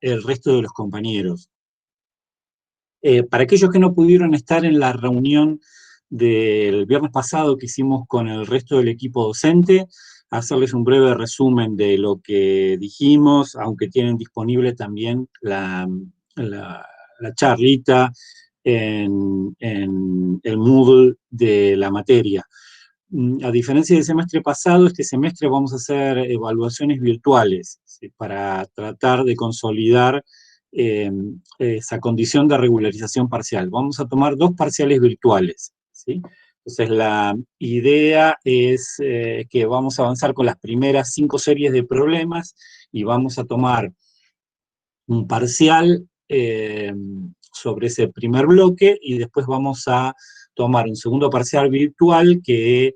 el resto de los compañeros. Para aquellos que no pudieron estar en la reunión del viernes pasado que hicimos con el resto del equipo docente, hacerles un breve resumen de lo que dijimos, aunque tienen disponible también la charlita en el Moodle de la materia. A diferencia del semestre pasado, este semestre vamos a hacer evaluaciones virtuales, ¿sí? Para tratar de consolidar esa condición de regularización parcial. Vamos a tomar 2 parciales virtuales, ¿sí? Entonces la idea es que vamos a avanzar con las primeras 5 series de problemas y vamos a tomar un parcial sobre ese primer bloque y después vamos a tomar un segundo parcial virtual que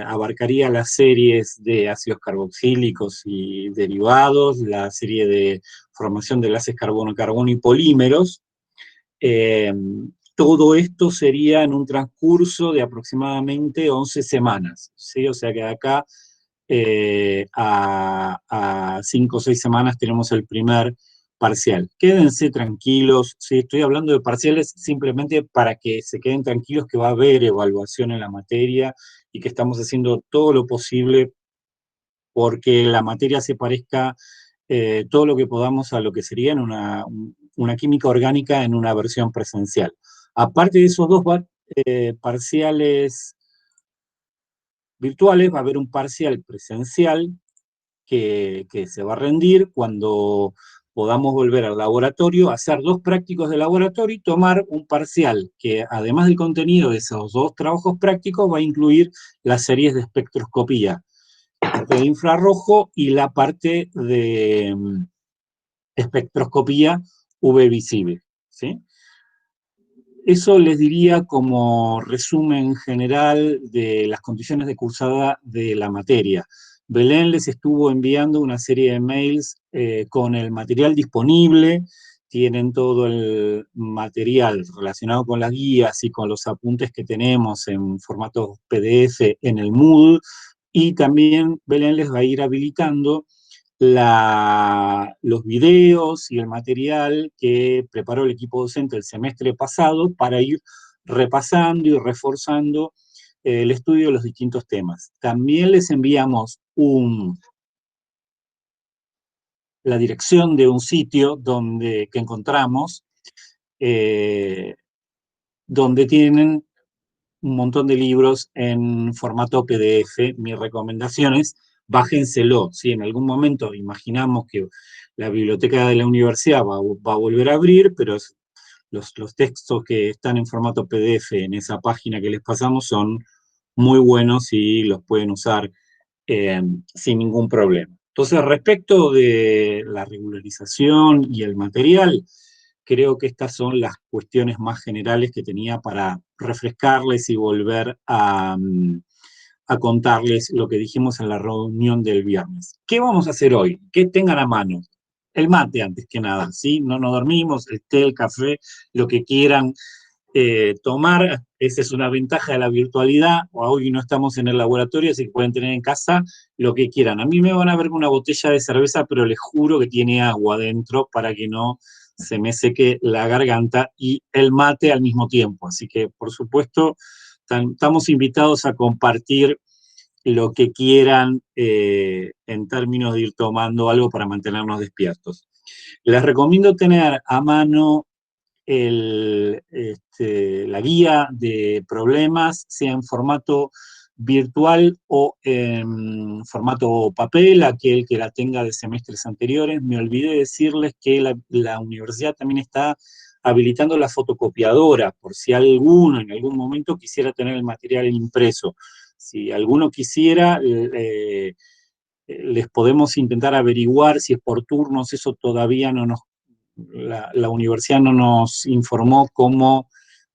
abarcaría las series de ácidos carboxílicos y derivados, la serie de formación de enlaces carbono-carbono y polímeros. Eh, Todo esto sería en un transcurso de aproximadamente 11 semanas, ¿sí? O sea que acá a 5 o 6 semanas tenemos el primer parcial. Quédense tranquilos, ¿sí? Estoy hablando de parciales simplemente para que se queden tranquilos que va a haber evaluación en la materia y que estamos haciendo todo lo posible porque la materia se parezca todo lo que podamos a lo que sería en una química orgánica en una versión presencial. Aparte de esos 2 parciales virtuales, va a haber un parcial presencial que se va a rendir cuando podamos volver al laboratorio, hacer 2 prácticos de laboratorio y tomar un parcial que, además del contenido de esos 2 trabajos prácticos, va a incluir las series de espectroscopía, la parte de infrarrojo y la parte de espectroscopía UV visible, ¿sí? Eso les diría como resumen general de las condiciones de cursada de la materia. Belén les estuvo enviando una serie de mails con el material disponible, tienen todo el material relacionado con las guías y con los apuntes que tenemos en formato PDF en el Moodle, y también Belén les va a ir habilitando los videos y el material que preparó el equipo docente el semestre pasado para ir repasando y reforzando el estudio de los distintos temas. También les enviamos la dirección de un sitio que encontramos, eh, donde tienen un montón de libros en formato PDF. Mi recomendación es, bájenselo, ¿sí? En algún momento imaginamos que la biblioteca de la universidad va a volver a abrir, pero los textos que están en formato PDF en esa página que les pasamos son muy buenos y los pueden usar sin ningún problema. Entonces, respecto de la regularización y el material, creo que estas son las cuestiones más generales que tenía para refrescarles y volver a contarles lo que dijimos en la reunión del viernes. ¿Qué vamos a hacer hoy? ¿Qué tengan a mano? El mate, antes que nada, ¿sí? No nos dormimos, el té, el café, lo que quieran tomar. Esa es una ventaja de la virtualidad. Hoy no estamos en el laboratorio, así que pueden tener en casa lo que quieran. A mí me van a ver con una botella de cerveza, pero les juro que tiene agua adentro para que no se me seque la garganta, y el mate al mismo tiempo. Así que, por supuesto, estamos invitados a compartir lo que quieran en términos de ir tomando algo para mantenernos despiertos. Les recomiendo tener a mano la guía de problemas, sea en formato virtual o en formato papel, aquel que la tenga de semestres anteriores. Me olvidé decirles que la universidad también está habilitando la fotocopiadora, por si alguno en algún momento quisiera tener el material impreso. Si alguno quisiera, les podemos intentar averiguar si es por turnos. Eso todavía no nos la universidad no nos informó cómo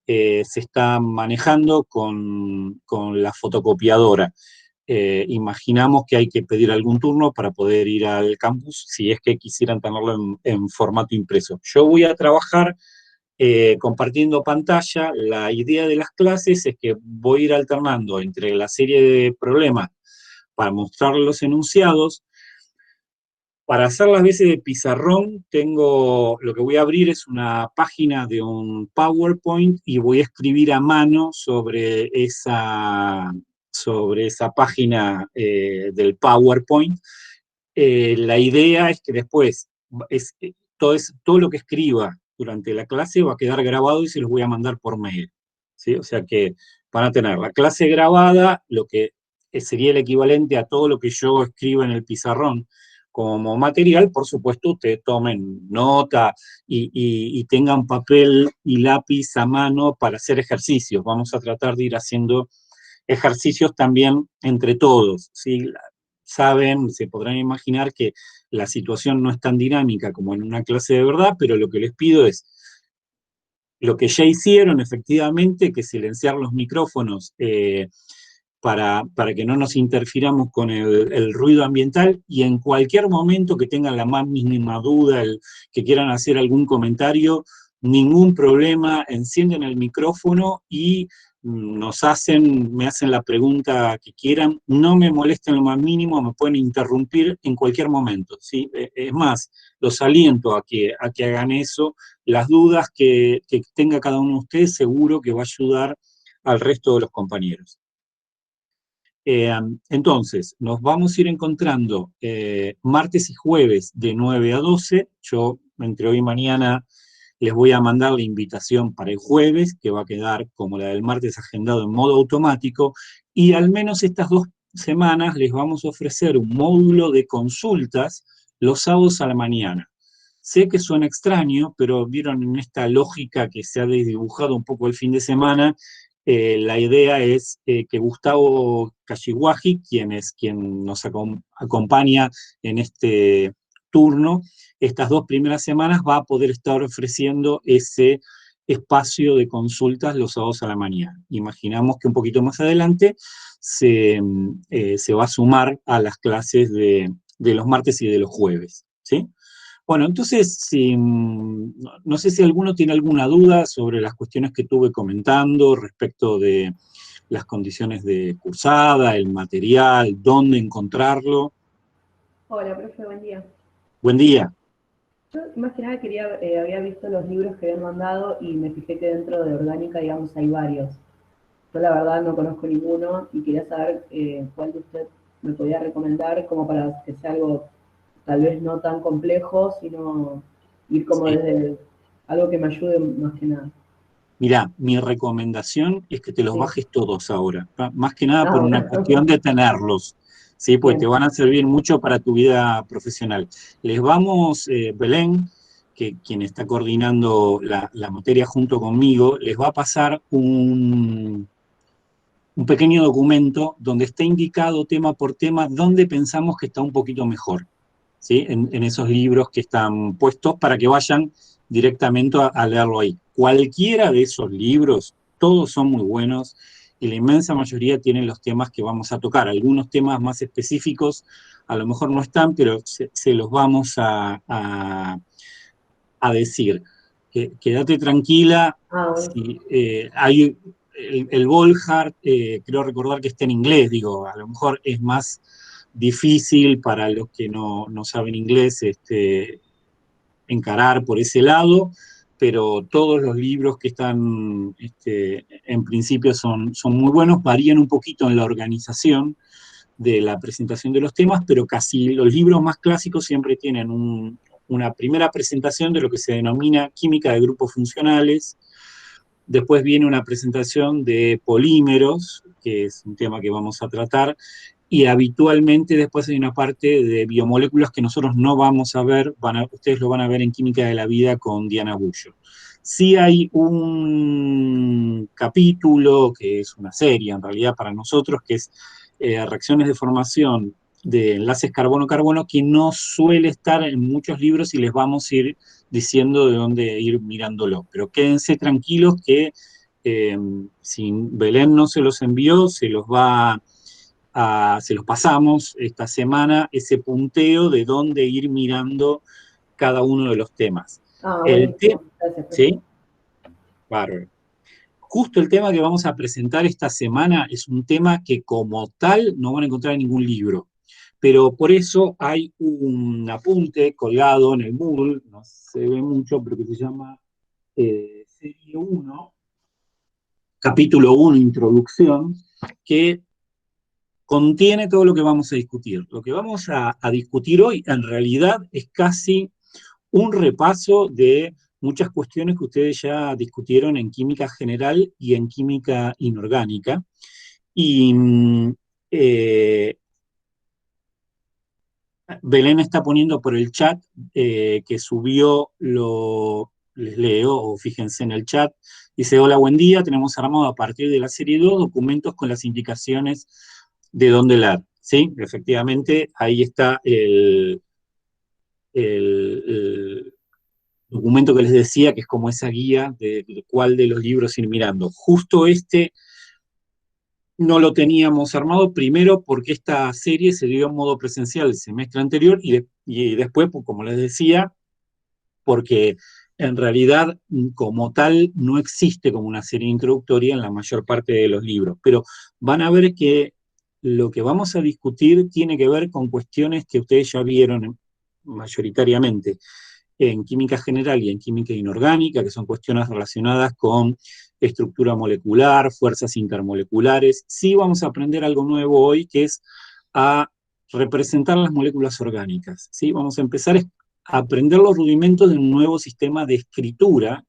se está manejando con la fotocopiadora. Imaginamos que hay que pedir algún turno para poder ir al campus si es que quisieran tenerlo en formato impreso. Yo voy a trabajar compartiendo pantalla. La idea de las clases es que voy a ir alternando entre la serie de problemas para mostrar los enunciados, Para hacer las veces de pizarrón, lo que voy a abrir es una página de un PowerPoint y voy a escribir a mano sobre esa página del PowerPoint. La idea es que después todo lo que escriba durante la clase va a quedar grabado y se los voy a mandar por mail, ¿sí? O sea que van a tener la clase grabada, lo que sería el equivalente a todo lo que yo escribo en el pizarrón como material. Por supuesto, ustedes tomen nota y tengan papel y lápiz a mano para hacer ejercicios. Vamos a tratar de ir haciendo ejercicios también entre todos, ¿sí? Saben, se podrán imaginar que la situación no es tan dinámica como en una clase de verdad, pero lo que les pido es lo que ya hicieron efectivamente, que silenciar los micrófonos para que no nos interfiramos con el ruido ambiental, y en cualquier momento que tengan la más mínima duda, que quieran hacer algún comentario, ningún problema, encienden el micrófono y me hacen la pregunta que quieran, no me molesten lo más mínimo, me pueden interrumpir en cualquier momento, ¿sí? Es más, los aliento a que hagan eso. Las dudas que tenga cada uno de ustedes seguro que va a ayudar al resto de los compañeros. Entonces, nos vamos a ir encontrando martes y jueves de 9 a 12. Yo, entre hoy y mañana, les voy a mandar la invitación para el jueves, que va a quedar como la del martes agendado en modo automático, y al menos estas 2 semanas les vamos a ofrecer un módulo de consultas los sábados a la mañana. Sé que suena extraño, pero vieron en esta lógica que se ha desdibujado un poco el fin de semana. La idea es que Gustavo Kashiwagi, quien nos acompaña en este turno, estas 2 primeras semanas va a poder estar ofreciendo ese espacio de consultas los sábados a la mañana. Imaginamos que un poquito más adelante se va a sumar a las clases de los martes y de los jueves, ¿sí? Bueno, entonces, no sé si alguno tiene alguna duda sobre las cuestiones que estuve comentando respecto de las condiciones de cursada, el material, dónde encontrarlo. Hola, profe, buen día. Buen día. Yo más que nada había visto los libros que habían mandado y me fijé que dentro de Orgánica, digamos, hay varios. Yo la verdad no conozco ninguno y quería saber cuál de usted me podía recomendar como para que sea algo tal vez no tan complejo, sino ir como Sí. desde algo que me ayude más que nada. Mirá, mi recomendación es que te los Sí. bajes todos ahora, más que nada Ah, por una bueno, cuestión de tenerlos, ¿sí? Porque te bien. van a servir mucho para tu vida profesional. Belén, quien está coordinando la materia junto conmigo, les va a pasar un pequeño documento donde está indicado tema por tema dónde pensamos que está un poquito mejor, ¿sí? En esos libros que están puestos para que vayan directamente a leerlo ahí. Cualquiera de esos libros, todos son muy buenos y la inmensa mayoría tienen los temas que vamos a tocar. Algunos temas más específicos a lo mejor no están, pero se los vamos a decir. Quédate tranquila. Ah, bueno. Si, hay el Volhard, creo recordar que está en inglés, digo, a lo mejor es más difícil para los que no saben inglés encarar por ese lado, pero todos los libros que están en principio son muy buenos, varían un poquito en la organización de la presentación de los temas, pero casi los libros más clásicos siempre tienen una primera presentación de lo que se denomina química de grupos funcionales. Después viene una presentación de polímeros, que es un tema que vamos a tratar, y habitualmente después hay una parte de biomoléculas que nosotros no vamos a ver, ustedes lo van a ver en Química de la Vida con Diana Bullo. Sí hay un capítulo, que es una serie en realidad para nosotros, que es reacciones de formación de enlaces carbono-carbono, que no suele estar en muchos libros y les vamos a ir diciendo de dónde ir mirándolo. Pero quédense tranquilos que si Belén no se los envió, se los pasamos esta semana, ese punteo de dónde ir mirando cada uno de los temas. Ah, El tema, buenísimo. Gracias, profe. ¿sí? Bárbaro. Justo el tema que vamos a presentar esta semana es un tema que como tal no van a encontrar en ningún libro, pero por eso hay un apunte colgado en el Moodle, no se ve mucho, pero que se llama Serie 1, capítulo 1, Introducción, que contiene todo lo que vamos a discutir. Lo que vamos a discutir hoy en realidad es casi un repaso de muchas cuestiones que ustedes ya discutieron en química general y en química inorgánica. Y Belén está poniendo por el chat que subió les leo, o fíjense en el chat, dice, hola, buen día, tenemos armado a partir de la serie 2 documentos con las indicaciones de dónde leer. Sí, efectivamente, ahí está el documento que les decía, que es como esa guía de cuál de los libros ir mirando. Justo este no lo teníamos armado, primero porque esta serie se dio en modo presencial el semestre anterior y después, pues, como les decía, porque en realidad como tal no existe como una serie introductoria en la mayor parte de los libros, pero van a ver que lo que vamos a discutir tiene que ver con cuestiones que ustedes ya vieron mayoritariamente en química general y en química inorgánica, que son cuestiones relacionadas con estructura molecular, fuerzas intermoleculares. Sí vamos a aprender algo nuevo hoy, que es a representar las moléculas orgánicas. ¿Sí? Vamos a empezar a aprender los rudimentos de un nuevo sistema de escritura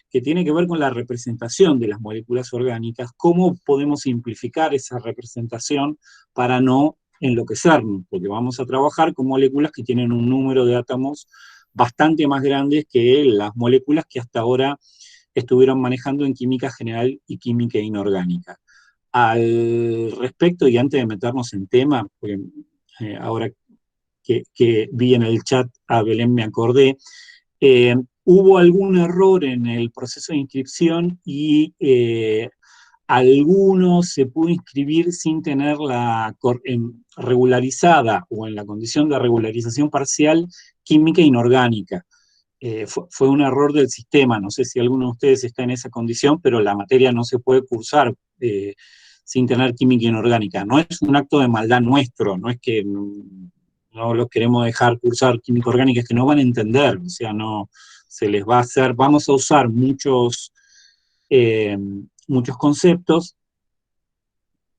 que tiene que ver con la representación de las moléculas orgánicas, cómo podemos simplificar esa representación para no enloquecernos, porque vamos a trabajar con moléculas que tienen un número de átomos bastante más grandes que las moléculas que hasta ahora estuvieron manejando en química general y química inorgánica. Al respecto, y antes de meternos en tema, porque ahora que vi en el chat a Belén me acordé, hubo algún error en el proceso de inscripción y alguno se pudo inscribir sin tener regularizada o en la condición de regularización parcial química inorgánica. Fue un error del sistema, no sé si alguno de ustedes está en esa condición, pero la materia no se puede cursar sin tener química inorgánica. No es un acto de maldad nuestro, no es que no los queremos dejar cursar química orgánica, es que no van a entender, o sea, no se les va a hacer, vamos a usar muchos conceptos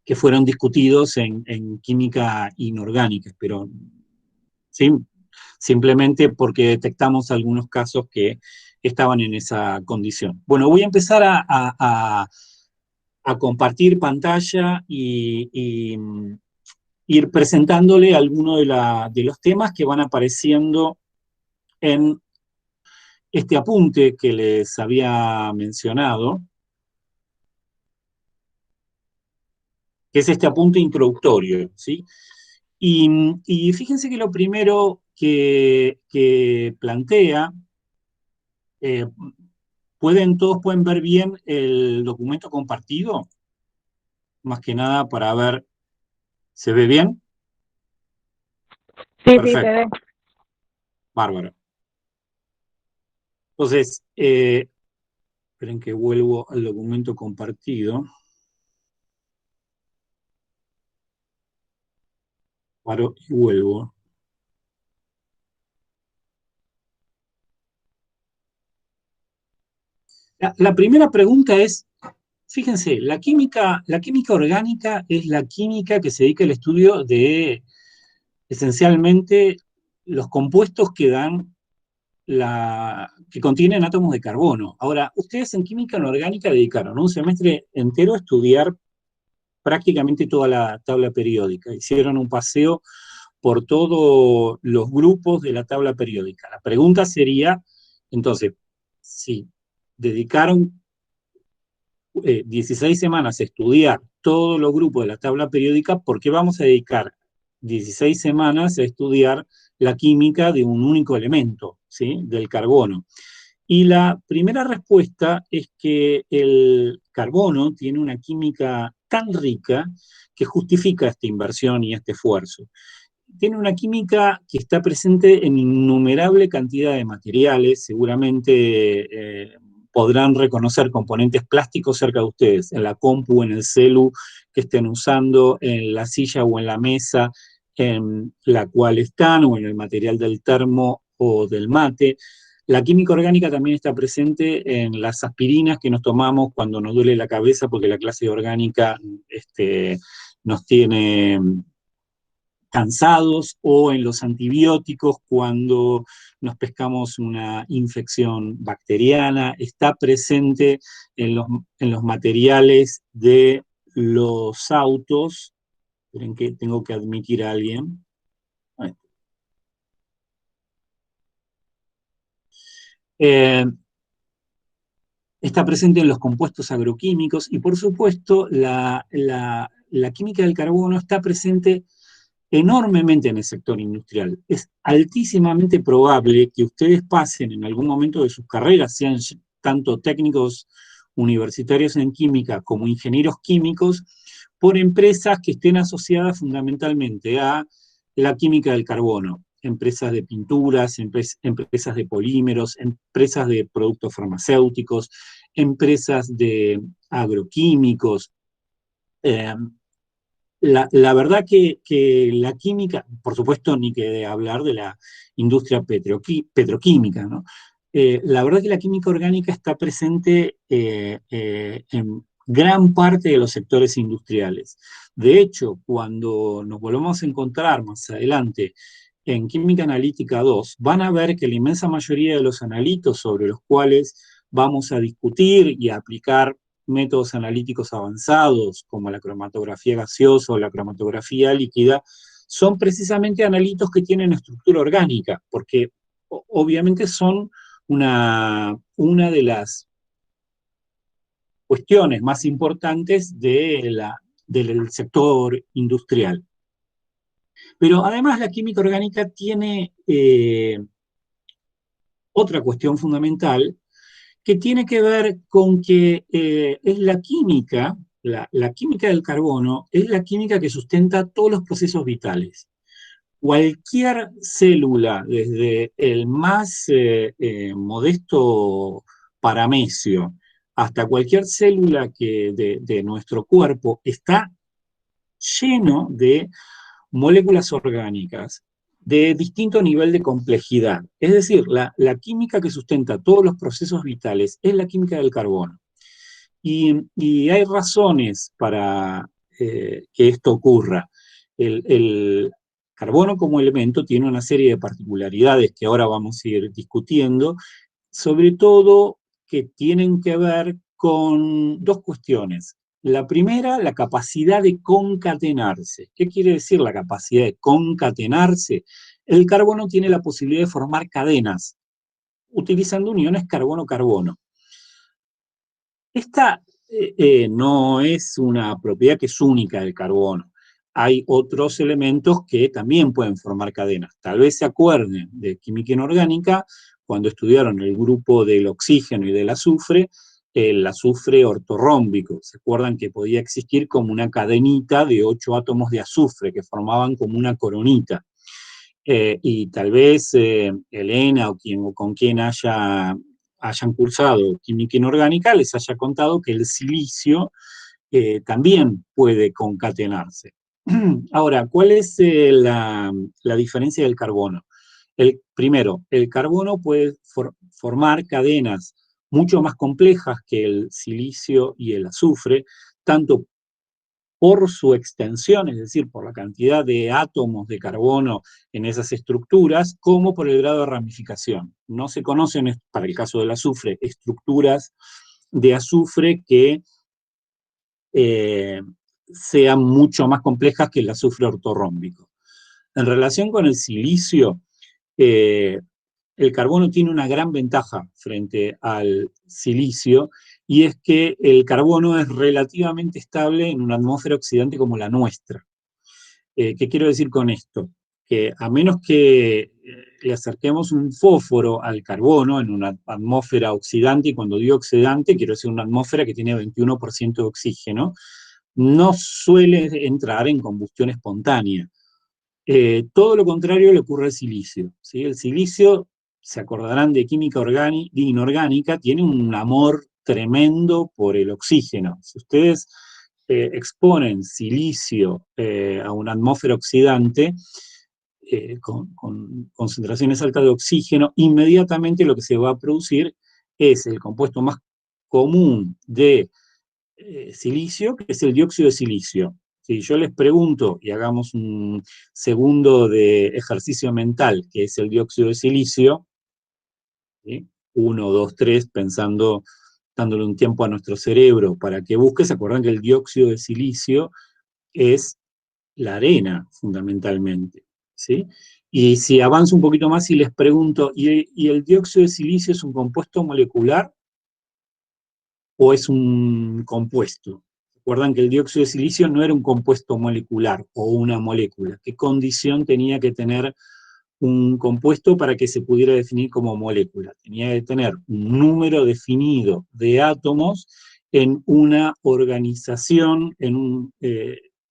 que fueron discutidos en química inorgánica, pero ¿sí? Simplemente porque detectamos algunos casos que estaban en esa condición. Bueno, voy a empezar a compartir pantalla y ir presentándole algunos de los temas que van apareciendo en este apunte que les había mencionado, que es este apunte introductorio, ¿sí? Y fíjense que lo primero que plantea, eh, todos pueden ver bien el documento compartido, más que nada para ver, ¿se ve bien? Sí, sí, se Perfecto, ve. bárbaro. Entonces, esperen que vuelvo al documento compartido. Paro y vuelvo. La primera pregunta es, fíjense, la química orgánica es la química que se dedica al estudio de, esencialmente, los compuestos que que contienen átomos de carbono. Ahora, ustedes en química inorgánica dedicaron un semestre entero a estudiar prácticamente toda la tabla periódica. Hicieron un paseo por todos los grupos de la tabla periódica. La pregunta sería, entonces, si dedicaron 16 semanas a estudiar todos los grupos de la tabla periódica, ¿por qué vamos a dedicar 16 semanas a estudiar la química de un único elemento, ¿sí? Del carbono? Y la primera respuesta es que el carbono tiene una química tan rica que justifica esta inversión y este esfuerzo. Tiene una química que está presente en innumerable cantidad de materiales, seguramente podrán reconocer componentes plásticos cerca de ustedes, en la compu, en el celu que estén usando, en la silla o en la mesa, en la cual están, o en el material del termo o del mate. La química orgánica también está presente en las aspirinas que nos tomamos cuando nos duele la cabeza, porque la clase orgánica nos tiene cansados, o en los antibióticos cuando nos pescamos una infección bacteriana. Está presente en los materiales de los autos. Esperen que tengo que admitir a alguien. Eh, Está presente en los compuestos agroquímicos, y por supuesto la química del carbono está presente enormemente en el sector industrial. Es altísimamente probable que ustedes pasen en algún momento de sus carreras, sean tanto técnicos universitarios en química como ingenieros químicos, por empresas que estén asociadas fundamentalmente a la química del carbono. Empresas de pinturas, empresas de polímeros, empresas de productos farmacéuticos, empresas de agroquímicos. Eh, la verdad que la química, por supuesto, ni que de hablar de la industria petroquímica, ¿no? La verdad que la química orgánica está presente en gran parte de los sectores industriales. De hecho, cuando nos volvamos a encontrar más adelante en Química Analítica 2, van a ver que la inmensa mayoría de los analitos sobre los cuales vamos a discutir y a aplicar métodos analíticos avanzados, como la cromatografía gaseosa o la cromatografía líquida, son precisamente analitos que tienen estructura orgánica, porque obviamente son una de las cuestiones más importantes del sector industrial. Pero además la química orgánica tiene otra cuestión fundamental, que tiene que ver con que es la química, la química del carbono, es la química que sustenta todos los procesos vitales. Cualquier célula, desde el más modesto paramecio hasta cualquier célula de nuestro cuerpo, está lleno de moléculas orgánicas de distinto nivel de complejidad. Es decir, la química que sustenta todos los procesos vitales es la química del carbono. Y hay razones para que esto ocurra. El carbono como elemento tiene una serie de particularidades que ahora vamos a ir discutiendo, sobre todo que tienen que ver con dos cuestiones. La primera, la capacidad de concatenarse. ¿Qué quiere decir la capacidad de concatenarse? El carbono tiene la posibilidad de formar cadenas, utilizando uniones carbono-carbono. Esta no es una propiedad que es única del carbono. Hay otros elementos que también pueden formar cadenas. Tal vez se acuerden de química inorgánica cuando estudiaron el grupo del oxígeno y del azufre, el azufre ortorrómbico. ¿Se acuerdan que podía existir como una cadenita de 8 átomos de azufre que formaban como una coronita? Y tal vez Elena o con quien hayan cursado química inorgánica les haya contado que el silicio también puede concatenarse. Ahora, ¿cuál es la diferencia del carbono? Primero, el carbono puede formar cadenas mucho más complejas que el silicio y el azufre, tanto por su extensión, es decir, por la cantidad de átomos de carbono en esas estructuras, como por el grado de ramificación. No se conocen, para el caso del azufre, estructuras de azufre que sean mucho más complejas que el azufre ortorrómbico. En relación con el silicio, el carbono tiene una gran ventaja frente al silicio, y es que el carbono es relativamente estable en una atmósfera oxidante como la nuestra. ¿Qué quiero decir con esto? Que a menos que le acerquemos un fósforo al carbono en una atmósfera oxidante, y cuando digo oxidante quiero decir una atmósfera que tiene 21% de oxígeno, no suele entrar en combustión espontánea. Todo lo contrario le ocurre al silicio, ¿sí? El silicio, se acordarán de química inorgánica, tiene un amor tremendo por el oxígeno. Si ustedes exponen silicio a una atmósfera oxidante, con concentraciones altas de oxígeno, inmediatamente lo que se va a producir es el compuesto más común de silicio, que es el dióxido de silicio. Si yo les pregunto, y hagamos un segundo de ejercicio mental, que es el dióxido de silicio, ¿sí? 1, 2, 3, pensando, dándole un tiempo a nuestro cerebro para que busque, se acuerdan que el dióxido de silicio es la arena, fundamentalmente, ¿sí? Y si avanzo un poquito más y les pregunto, ¿y el dióxido de silicio es un compuesto molecular o es un compuesto? Recuerdan que el dióxido de silicio no era un compuesto molecular o una molécula. ¿Qué condición tenía que tener un compuesto para que se pudiera definir como molécula? Tenía que tener un número definido de átomos en una organización,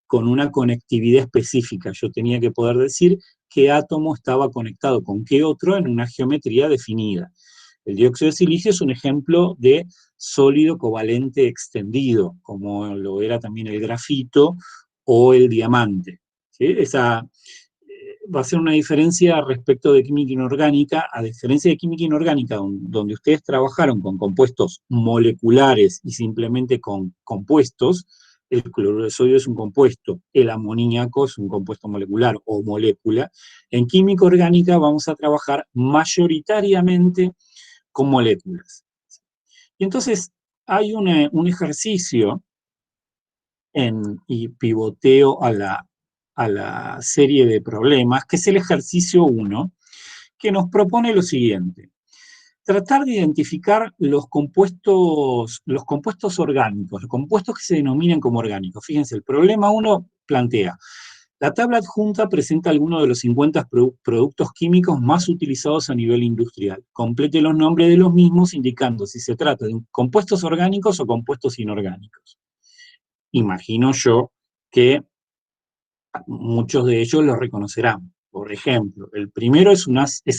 con una conectividad específica. Yo tenía que poder decir qué átomo estaba conectado con qué otro en una geometría definida. El dióxido de silicio es un ejemplo de sólido covalente extendido, como lo era también el grafito o el diamante. ¿Sí? Esa va a ser una diferencia respecto de química inorgánica, a diferencia de química inorgánica, donde ustedes trabajaron con compuestos moleculares y simplemente con compuestos. El cloruro de sodio es un compuesto, el amoníaco es un compuesto molecular o molécula. En química orgánica vamos a trabajar mayoritariamente con moléculas. Y entonces hay un ejercicio y pivoteo a la serie de problemas, que es el ejercicio 1, que nos propone lo siguiente: tratar de identificar los compuestos orgánicos, los compuestos que se denominan como orgánicos. Fíjense, el problema 1 plantea: la tabla adjunta presenta algunos de los 50 productos químicos más utilizados a nivel industrial. Complete los nombres de los mismos indicando si se trata de compuestos orgánicos o compuestos inorgánicos. Imagino yo que muchos de ellos los reconocerán. Por ejemplo, el primero es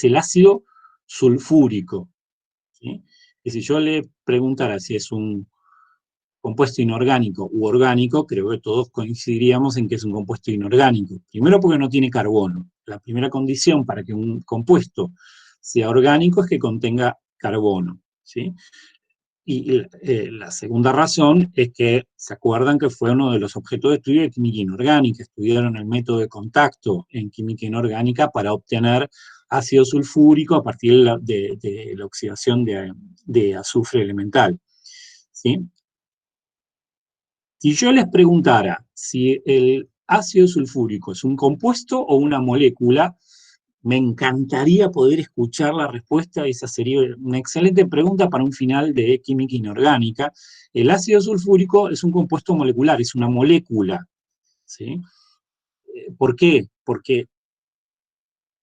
el ácido sulfúrico, ¿sí? Y si yo le preguntara si es un compuesto inorgánico u orgánico, creo que todos coincidiríamos en que es un compuesto inorgánico. Primero porque no tiene carbono. La primera condición para que un compuesto sea orgánico es que contenga carbono, ¿sí? Y la segunda razón es que se acuerdan que fue uno de los objetos de estudio de química inorgánica. Estudiaron el método de contacto en química inorgánica para obtener ácido sulfúrico a partir de la oxidación de azufre elemental, ¿sí? Si yo les preguntara si el ácido sulfúrico es un compuesto o una molécula, me encantaría poder escuchar la respuesta. Esa sería una excelente pregunta para un final de química inorgánica. El ácido sulfúrico es un compuesto molecular, es una molécula, ¿sí? ¿Por qué? Porque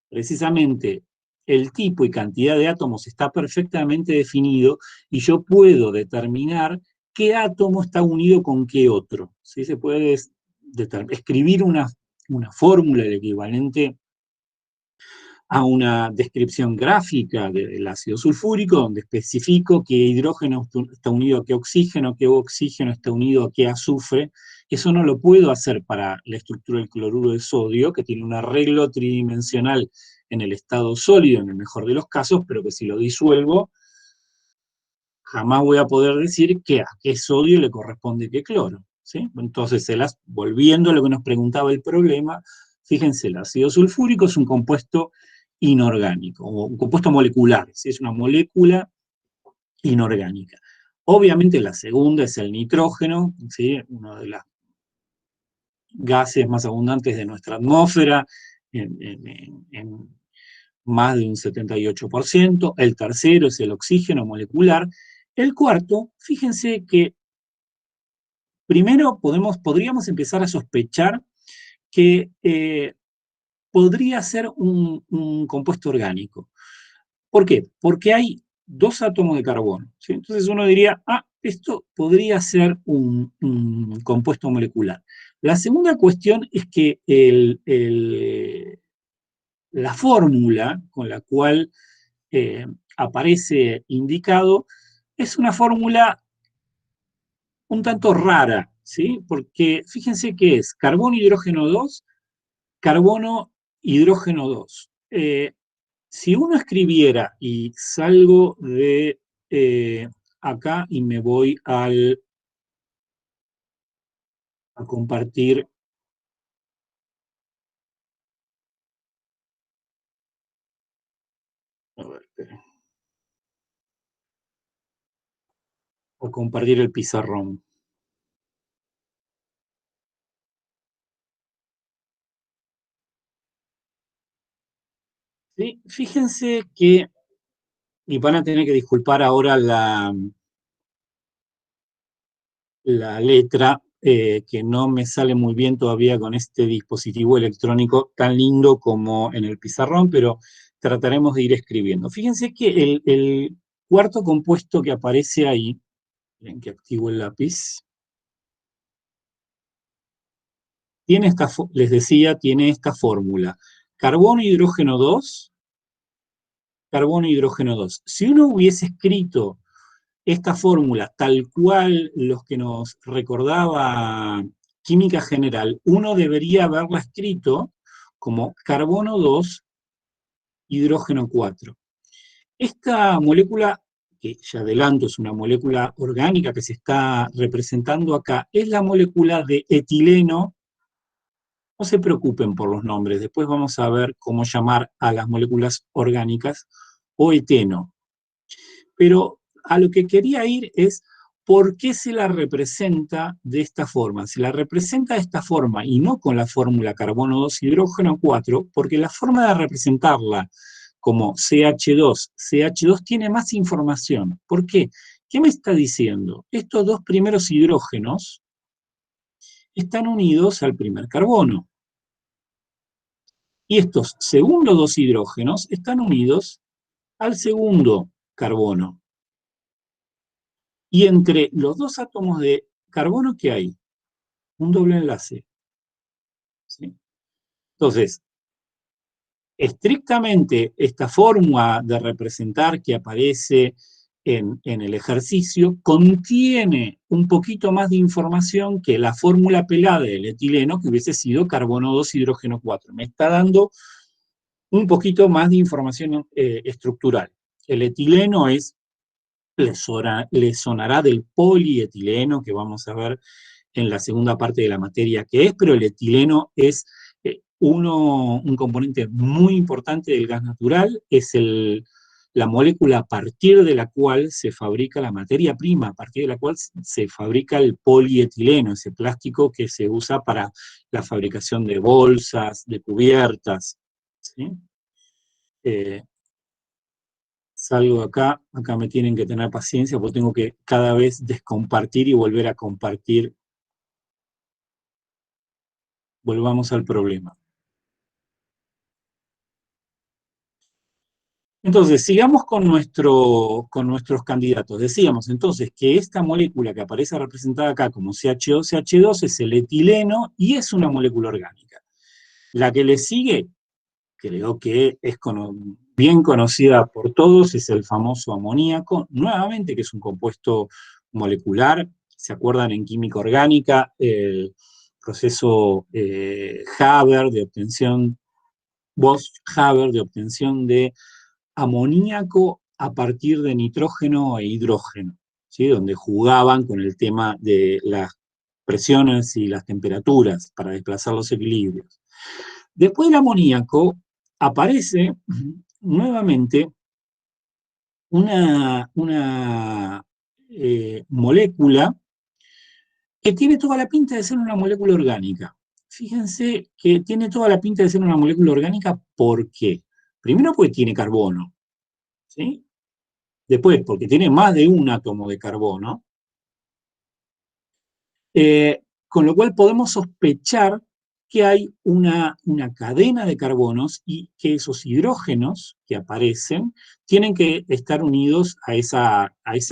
precisamente el tipo y cantidad de átomos está perfectamente definido y yo puedo determinar qué átomo está unido con qué otro, ¿sí? Se puede escribir una fórmula, el equivalente a una descripción gráfica del ácido sulfúrico, donde especifico qué hidrógeno está unido a qué oxígeno está unido a qué azufre. Eso no lo puedo hacer para la estructura del cloruro de sodio, que tiene un arreglo tridimensional en el estado sólido, en el mejor de los casos, pero que si lo disuelvo, jamás voy a poder decir que a qué sodio le corresponde qué cloro, ¿sí? Entonces, volviendo a lo que nos preguntaba el problema, fíjense, el ácido sulfúrico es un compuesto inorgánico, o un compuesto molecular, ¿sí? Es una molécula inorgánica. Obviamente la segunda es el nitrógeno, ¿sí? Uno de los gases más abundantes de nuestra atmósfera, en más de un 78%. El tercero es el oxígeno molecular. El cuarto, fíjense que primero podríamos empezar a sospechar que podría ser un compuesto orgánico. ¿Por qué? Porque hay 2 átomos de carbono, ¿sí? Entonces uno diría, esto podría ser un compuesto molecular. La segunda cuestión es que la fórmula con la cual aparece indicado es una fórmula un tanto rara, ¿sí? Porque fíjense que es carbono, hidrógeno 2, carbono, hidrógeno 2. Si uno escribiera y salgo de acá y me voy a compartir, a ver, espera, a compartir el pizarrón. ¿Sí? Fíjense que, y van a tener que disculpar ahora la letra, que no me sale muy bien todavía con este dispositivo electrónico tan lindo como en el pizarrón, pero trataremos de ir escribiendo. Fíjense que el cuarto compuesto que aparece ahí, en que activo el lápiz, tiene les decía, tiene esta fórmula. Carbono, hidrógeno 2, carbono, hidrógeno 2. Si uno hubiese escrito esta fórmula, tal cual los que nos recordaba química general, uno debería haberla escrito como carbono 2, hidrógeno 4. Esta molécula, que ya adelanto es una molécula orgánica que se está representando acá, es la molécula de etileno. No se preocupen por los nombres, después vamos a ver cómo llamar a las moléculas orgánicas, o eteno. Pero a lo que quería ir es por qué se la representa de esta forma. Se la representa de esta forma y no con la fórmula carbono 2, hidrógeno 4, porque la forma de representarla como CH2, CH2 tiene más información. ¿Por qué? ¿Qué me está diciendo? Estos dos primeros hidrógenos están unidos al primer carbono. Y estos segundos dos hidrógenos están unidos al segundo carbono. Y entre los dos átomos de carbono, ¿qué hay? Un doble enlace. ¿Sí? Entonces, estrictamente esta forma de representar que aparece en el ejercicio contiene un poquito más de información que la fórmula pelada del etileno, que hubiese sido carbono 2, hidrógeno 4. Me está dando un poquito más de información estructural. El etileno le sonará del polietileno, que vamos a ver en la segunda parte de la materia que es, pero el etileno es un componente muy importante del gas natural, es la molécula a partir de la cual se fabrica la materia prima, a partir de la cual se fabrica el polietileno, ese plástico que se usa para la fabricación de bolsas, de cubiertas. ¿Sí? Eh, Salgo de acá me tienen que tener paciencia porque tengo que cada vez descompartir y volver a compartir. Volvamos al problema. Entonces, sigamos con nuestros candidatos. Decíamos entonces que esta molécula que aparece representada acá como CH2CH2 es el etileno y es una molécula orgánica. La que le sigue, creo que es bien conocida por todos, es el famoso amoníaco, nuevamente que es un compuesto molecular. ¿Se acuerdan en química orgánica? El proceso Haber de obtención, Bosch-Haber de obtención de amoníaco a partir de nitrógeno e hidrógeno, ¿sí? Donde jugaban con el tema de las presiones y las temperaturas para desplazar los equilibrios. Después del amoníaco aparece nuevamente una molécula que tiene toda la pinta de ser una molécula orgánica. Fíjense que tiene toda la pinta de ser una molécula orgánica, ¿por qué? Primero porque tiene carbono, ¿sí? Después porque tiene más de un átomo de carbono, con lo cual podemos sospechar que hay una cadena de carbonos y que esos hidrógenos que aparecen tienen que estar unidos a esa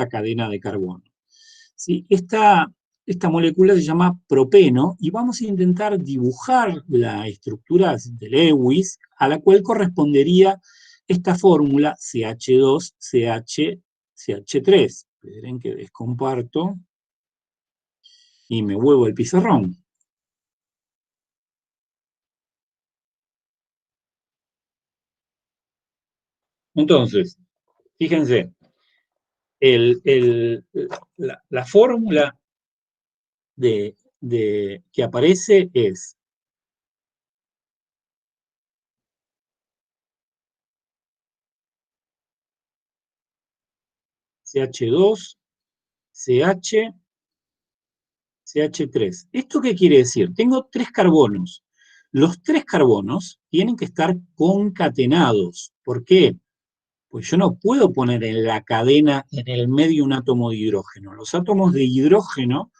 cadena de carbono. ¿Sí? Esta molécula se llama propeno y vamos a intentar dibujar la estructura de Lewis a la cual correspondería esta fórmula CH2CH, CH3. Esperen que descomparto. y me vuelvo el pizarrón. Entonces, fíjense, la fórmula que aparece es CH2, CH, CH3. ¿Esto qué quiere decir? Tengo 3 carbonos. Los 3 carbonos tienen que estar concatenados. ¿Por qué? Pues yo no puedo poner en la cadena, en el medio, un átomo de hidrógeno. Los átomos de hidrógeno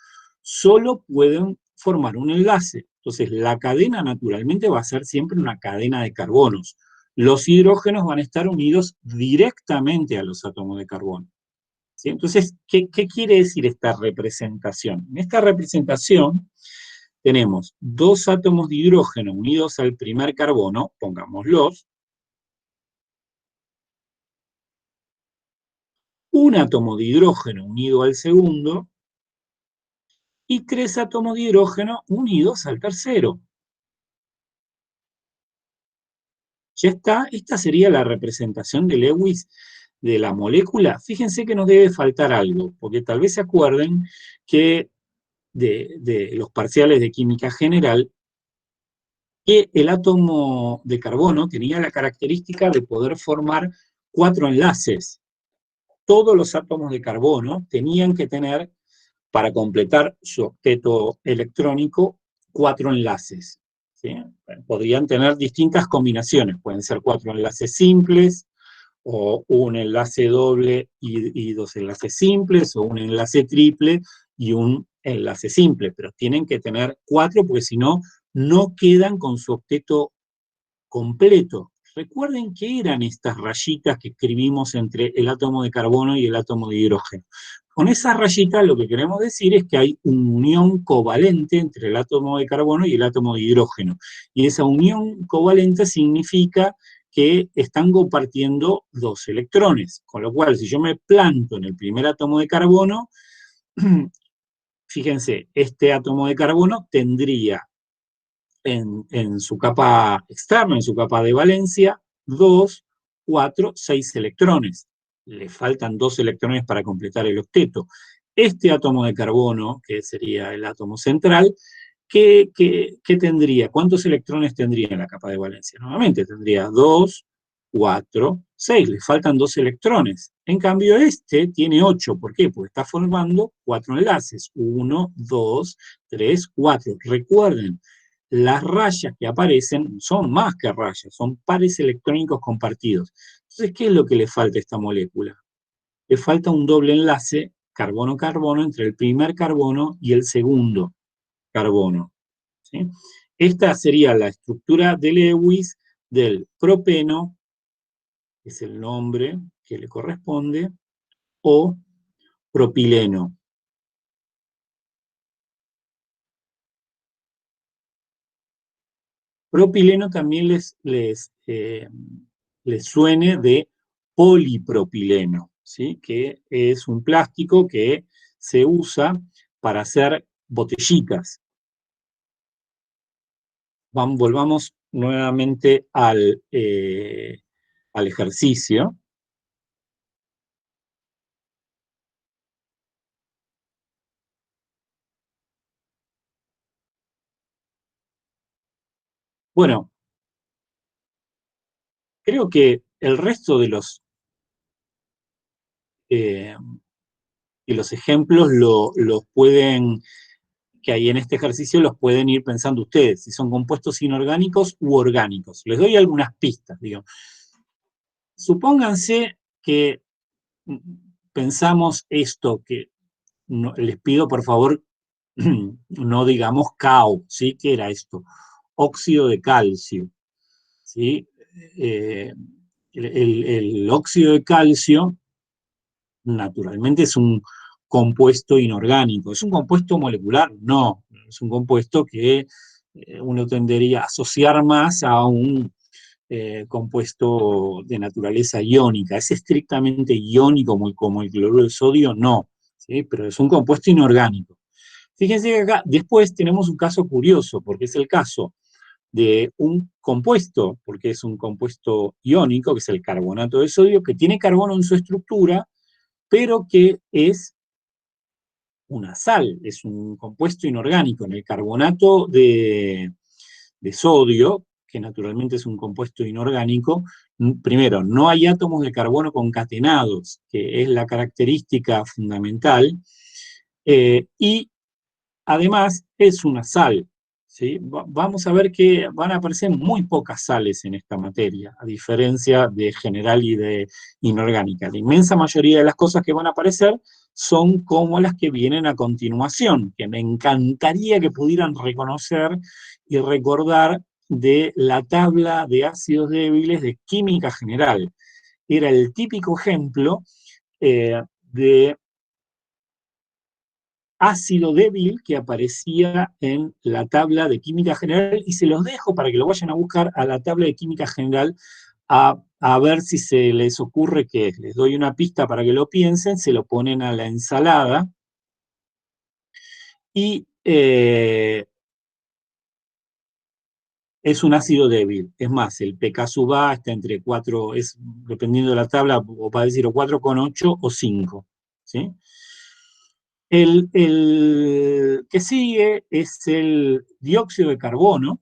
solo pueden formar un enlace. Entonces, la cadena naturalmente va a ser siempre una cadena de carbonos. Los hidrógenos van a estar unidos directamente a los átomos de carbono. ¿Sí? Entonces, ¿qué quiere decir esta representación? En esta representación tenemos 2 átomos de hidrógeno unidos al primer carbono, pongámoslos, un átomo de hidrógeno unido al segundo y 3 átomos de hidrógeno unidos al tercero. Ya está, esta sería la representación de Lewis de la molécula. Fíjense que nos debe faltar algo, porque tal vez se acuerden que de los parciales de química general, que el átomo de carbono tenía la característica de poder formar 4 enlaces. Todos los átomos de carbono tenían que tener, para completar su octeto electrónico, 4 enlaces. ¿Sí? Podrían tener distintas combinaciones, pueden ser 4 enlaces simples, o un enlace doble y 2 enlaces simples, o un enlace triple y un enlace simple, pero tienen que tener 4 porque si no, no quedan con su octeto completo. Recuerden qué eran estas rayitas que escribimos entre el átomo de carbono y el átomo de hidrógeno. Con esas rayitas lo que queremos decir es que hay una unión covalente entre el átomo de carbono y el átomo de hidrógeno. Y esa unión covalente significa que están compartiendo 2 electrones. Con lo cual, si yo me planto en el primer átomo de carbono, fíjense, este átomo de carbono tendría en su capa externa, en su capa de valencia, 2, 4, 6 electrones. Le faltan 2 electrones para completar el octeto. Este átomo de carbono, que sería el átomo central, ¿qué tendría? ¿Cuántos electrones tendría en la capa de valencia? Nuevamente tendría 2, 4, 6. Le faltan 2 electrones. En cambio, este tiene 8. ¿Por qué? Porque está formando 4 enlaces. 1, 2, 3, 4. Recuerden, las rayas que aparecen son más que rayas, son pares electrónicos compartidos. Entonces, ¿qué es lo que le falta a esta molécula? Le falta un doble enlace carbono-carbono entre el primer carbono y el segundo carbono. ¿Sí? Esta sería la estructura de Lewis del propeno, que es el nombre que le corresponde, o propileno. Propileno también les suene de polipropileno, ¿sí? Que es un plástico que se usa para hacer botellitas. Volvamos nuevamente al ejercicio. Bueno, creo que el resto eh, de los ejemplos los pueden, que hay en este ejercicio, los pueden ir pensando ustedes, si son compuestos inorgánicos u orgánicos. Les doy algunas pistas, digo. Supónganse que pensamos esto, que no, les pido por favor no digamos CAO, ¿sí? ¿Qué era esto? Óxido de calcio, ¿sí? Eh, el óxido de calcio naturalmente es un compuesto inorgánico. ¿Es un compuesto molecular? No, es un compuesto que uno tendería a asociar más a un compuesto de naturaleza iónica. ¿Es estrictamente iónico como el cloruro de sodio? No, ¿sí? Pero es un compuesto inorgánico. Fíjense que acá después tenemos un caso curioso, porque es el caso de un compuesto, porque es un compuesto iónico, que es el carbonato de sodio, que tiene carbono en su estructura, pero que es una sal, es un compuesto inorgánico. En el carbonato de sodio, que naturalmente es un compuesto inorgánico, primero, no hay átomos de carbono concatenados, que es la característica fundamental, y además es una sal. ¿Sí? Vamos a ver que van a aparecer muy pocas sales en esta materia, a diferencia de general y de inorgánica. La inmensa mayoría de las cosas que van a aparecer son como las que vienen a continuación, que me encantaría que pudieran reconocer y recordar de la tabla de ácidos débiles de química general. Era el típico ejemplo de ácido débil que aparecía en la tabla de química general, y se los dejo para que lo vayan a buscar a la tabla de química general a ver si se les ocurre qué es. Les doy una pista para que lo piensen, se lo ponen a la ensalada y es un ácido débil. Es más, el pK sub A está entre 4, dependiendo de la tabla, o va a decir o 4,8 o 5. ¿Sí? El que sigue es el dióxido de carbono,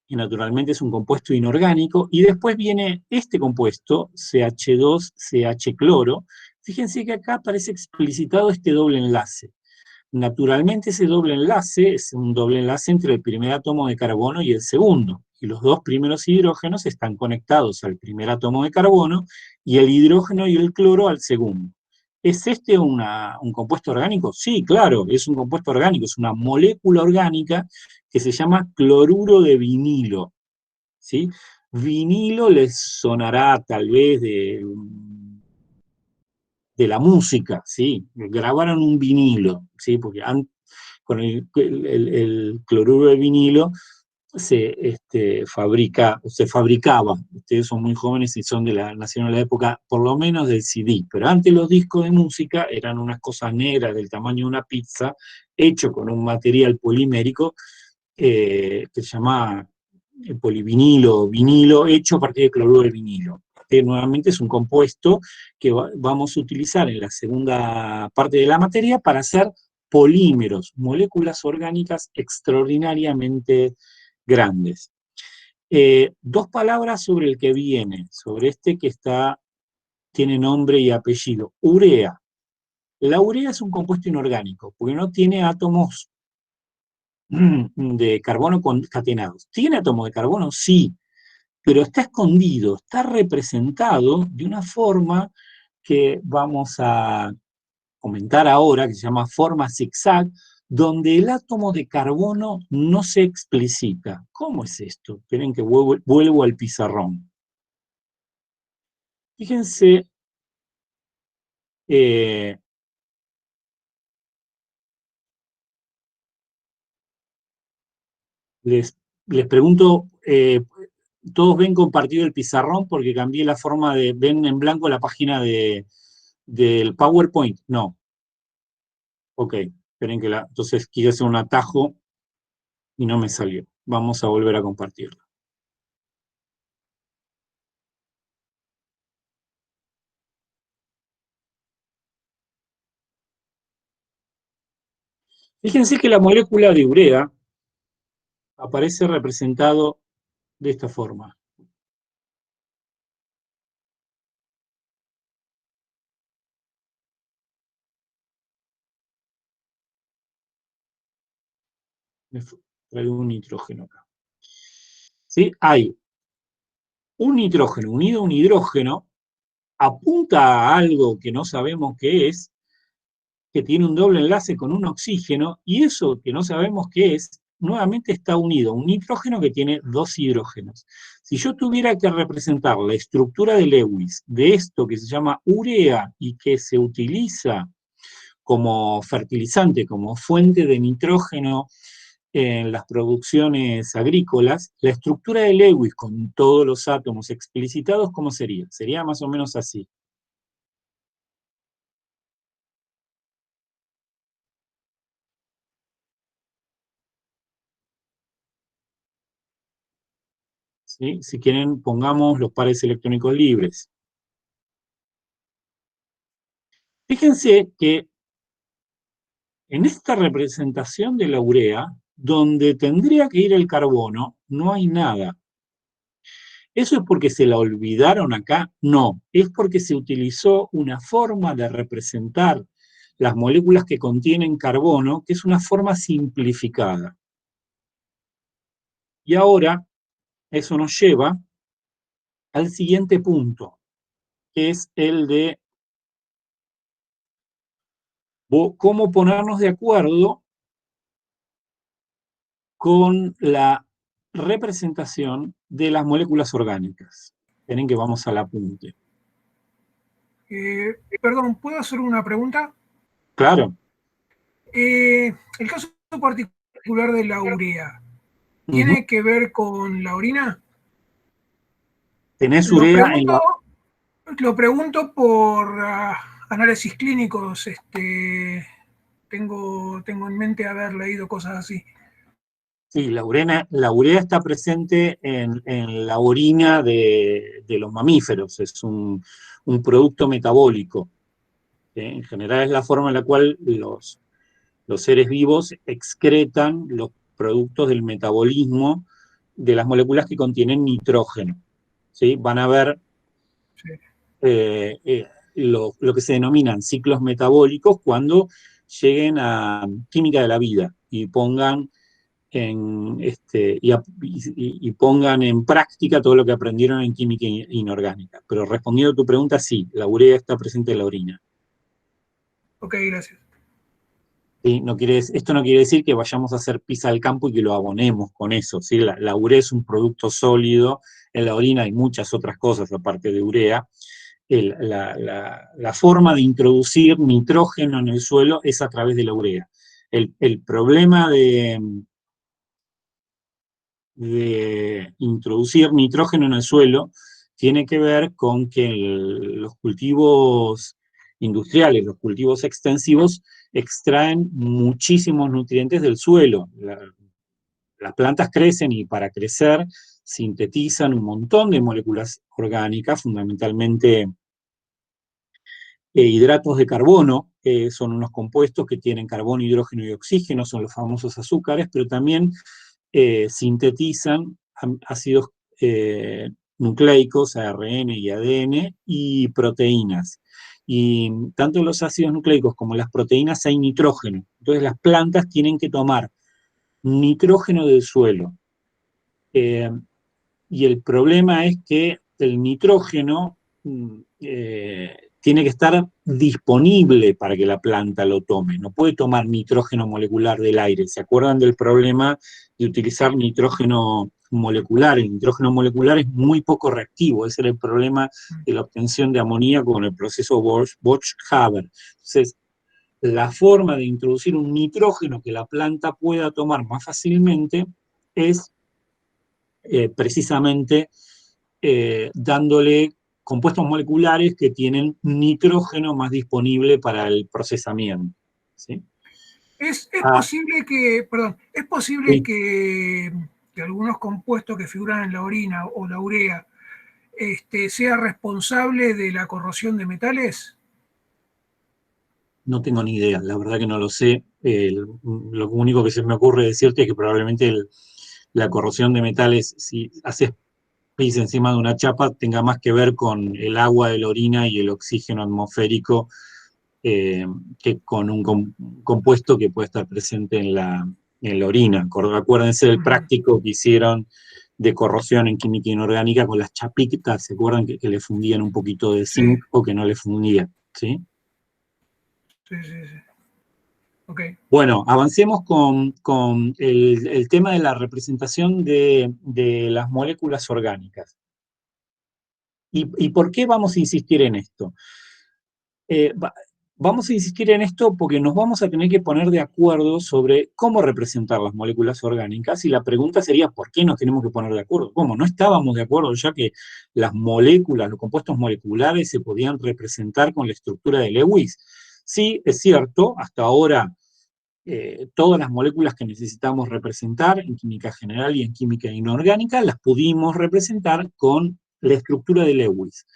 que naturalmente es un compuesto inorgánico, y después viene este compuesto, CH2CH-cloro. Fíjense que acá aparece explicitado este doble enlace. Naturalmente ese doble enlace es un doble enlace entre el primer átomo de carbono y el segundo, y los dos primeros hidrógenos están conectados al primer átomo de carbono y el hidrógeno y el cloro al segundo. ¿Es este un compuesto orgánico? Sí, claro, es un compuesto orgánico, es una molécula orgánica que se llama cloruro de vinilo. ¿Sí? Vinilo les sonará tal vez de la música, ¿sí? Grabaron un vinilo, ¿sí? Porque con el cloruro de vinilo se fabricaba. Ustedes son muy jóvenes y nacieron en la época, por lo menos del CD, pero antes los discos de música eran unas cosas negras del tamaño de una pizza, hecho con un material polimérico que se llama polivinilo, vinilo, hecho a partir de cloruro de vinilo. Nuevamente es un compuesto que vamos a utilizar en la segunda parte de la materia para hacer polímeros, moléculas orgánicas extraordinariamente grandes. Dos palabras sobre el que viene, sobre este que tiene nombre y apellido, urea. La urea es un compuesto inorgánico, porque no tiene átomos de carbono concatenados. ¿Tiene átomos de carbono? Sí, pero está escondido, está representado de una forma que vamos a comentar ahora, que se llama forma zigzag, donde el átomo de carbono no se explicita. ¿Cómo es esto? Esperen que vuelvo al pizarrón. Fíjense, eh, les, les pregunto, ¿todos ven compartido el pizarrón? Porque cambié la forma ven en blanco la página del PowerPoint. No, ok, esperen entonces quise hacer un atajo y no me salió. Vamos a volver a compartirlo. Fíjense que la molécula de urea aparece representado de esta forma. Me traigo un nitrógeno acá. ¿Sí? Hay un nitrógeno unido a un hidrógeno, apunta a algo que no sabemos qué es, que tiene un doble enlace con un oxígeno, y eso que no sabemos qué es, nuevamente está unido a un nitrógeno que tiene dos hidrógenos. Si yo tuviera que representar la estructura de Lewis de esto que se llama urea y que se utiliza como fertilizante, como fuente de nitrógeno en las producciones agrícolas, la estructura de Lewis con todos los átomos explicitados, ¿cómo sería? Sería más o menos así. ¿sí? Si quieren, pongamos los pares electrónicos libres. Fíjense que en esta representación de la urea, donde tendría que ir el carbono, no hay nada. ¿Eso es porque se la olvidaron acá? No, es porque se utilizó una forma de representar las moléculas que contienen carbono, que es una forma simplificada. Y ahora, eso nos lleva al siguiente punto, que es el de cómo ponernos de acuerdo con la representación de las moléculas orgánicas. Esperen que vamos al apunte. Perdón, ¿puedo hacer una pregunta? Claro. El caso particular de la urea, ¿tiene que ver con la orina? ¿Tenés urea en la...? Lo pregunto por análisis clínicos. Tengo en mente haber leído cosas así. Sí, la urea está presente en la orina de los mamíferos, es un producto metabólico. En general es la forma en la cual los seres vivos excretan los productos del metabolismo de las moléculas que contienen nitrógeno. ¿Sí? Van a ver lo que se denominan ciclos metabólicos cuando lleguen a química de la vida y pongan y pongan en práctica todo lo que aprendieron en química inorgánica. Pero respondiendo a tu pregunta, sí, la urea está presente en la orina. Ok, gracias. ¿Sí? Esto no quiere decir que vayamos a hacer pis al campo y que lo abonemos con eso. ¿Sí? La urea es un producto sólido, en la orina hay muchas otras cosas aparte de urea. La forma de introducir nitrógeno en el suelo es a través de la urea. El problema de introducir nitrógeno en el suelo tiene que ver con que los cultivos industriales, los cultivos extensivos, extraen muchísimos nutrientes del suelo. Las plantas crecen y para crecer sintetizan un montón de moléculas orgánicas, fundamentalmente hidratos de carbono, son unos compuestos que tienen carbono, hidrógeno y oxígeno, son los famosos azúcares, pero también sintetizan ácidos nucleicos, ARN y ADN, y proteínas. Y tanto los ácidos nucleicos como las proteínas hay nitrógeno. Entonces las plantas tienen que tomar nitrógeno del suelo. Y el problema es que el nitrógeno tiene que estar disponible para que la planta lo tome. No puede tomar nitrógeno molecular del aire. ¿Se acuerdan del problema de utilizar nitrógeno molecular? El nitrógeno molecular es muy poco reactivo. Ese era el problema de la obtención de amoníaco con el proceso Bosch-Haber. Entonces, la forma de introducir un nitrógeno que la planta pueda tomar más fácilmente es precisamente dándole compuestos moleculares que tienen nitrógeno más disponible para el procesamiento. ¿Sí? Es posible que, perdón, es posible sí. que algunos compuestos que figuran en la orina o la urea sea responsable de la corrosión de metales. No tengo ni idea, la verdad que no lo sé. Lo único que se me ocurre decirte es que probablemente la corrosión de metales, si haces pis encima de una chapa, tenga más que ver con el agua de la orina y el oxígeno atmosférico que con un compuesto que puede estar presente en la orina. Acuérdense del práctico que hicieron de corrosión en química inorgánica con las chapitas, ¿se acuerdan que le fundían un poquito de zinc o que no le fundían? ¿Sí? Sí. Okay. Bueno, avancemos con el tema de la representación de las moléculas orgánicas. ¿Y por qué vamos a insistir en esto? Vamos a insistir en esto porque nos vamos a tener que poner de acuerdo sobre cómo representar las moléculas orgánicas, y la pregunta sería, ¿por qué nos tenemos que poner de acuerdo? ¿Cómo? No estábamos de acuerdo ya que las moléculas, los compuestos moleculares se podían representar con la estructura de Lewis. Sí, es cierto, hasta ahora todas las moléculas que necesitamos representar en química general y en química inorgánica, las pudimos representar con la estructura de Lewis.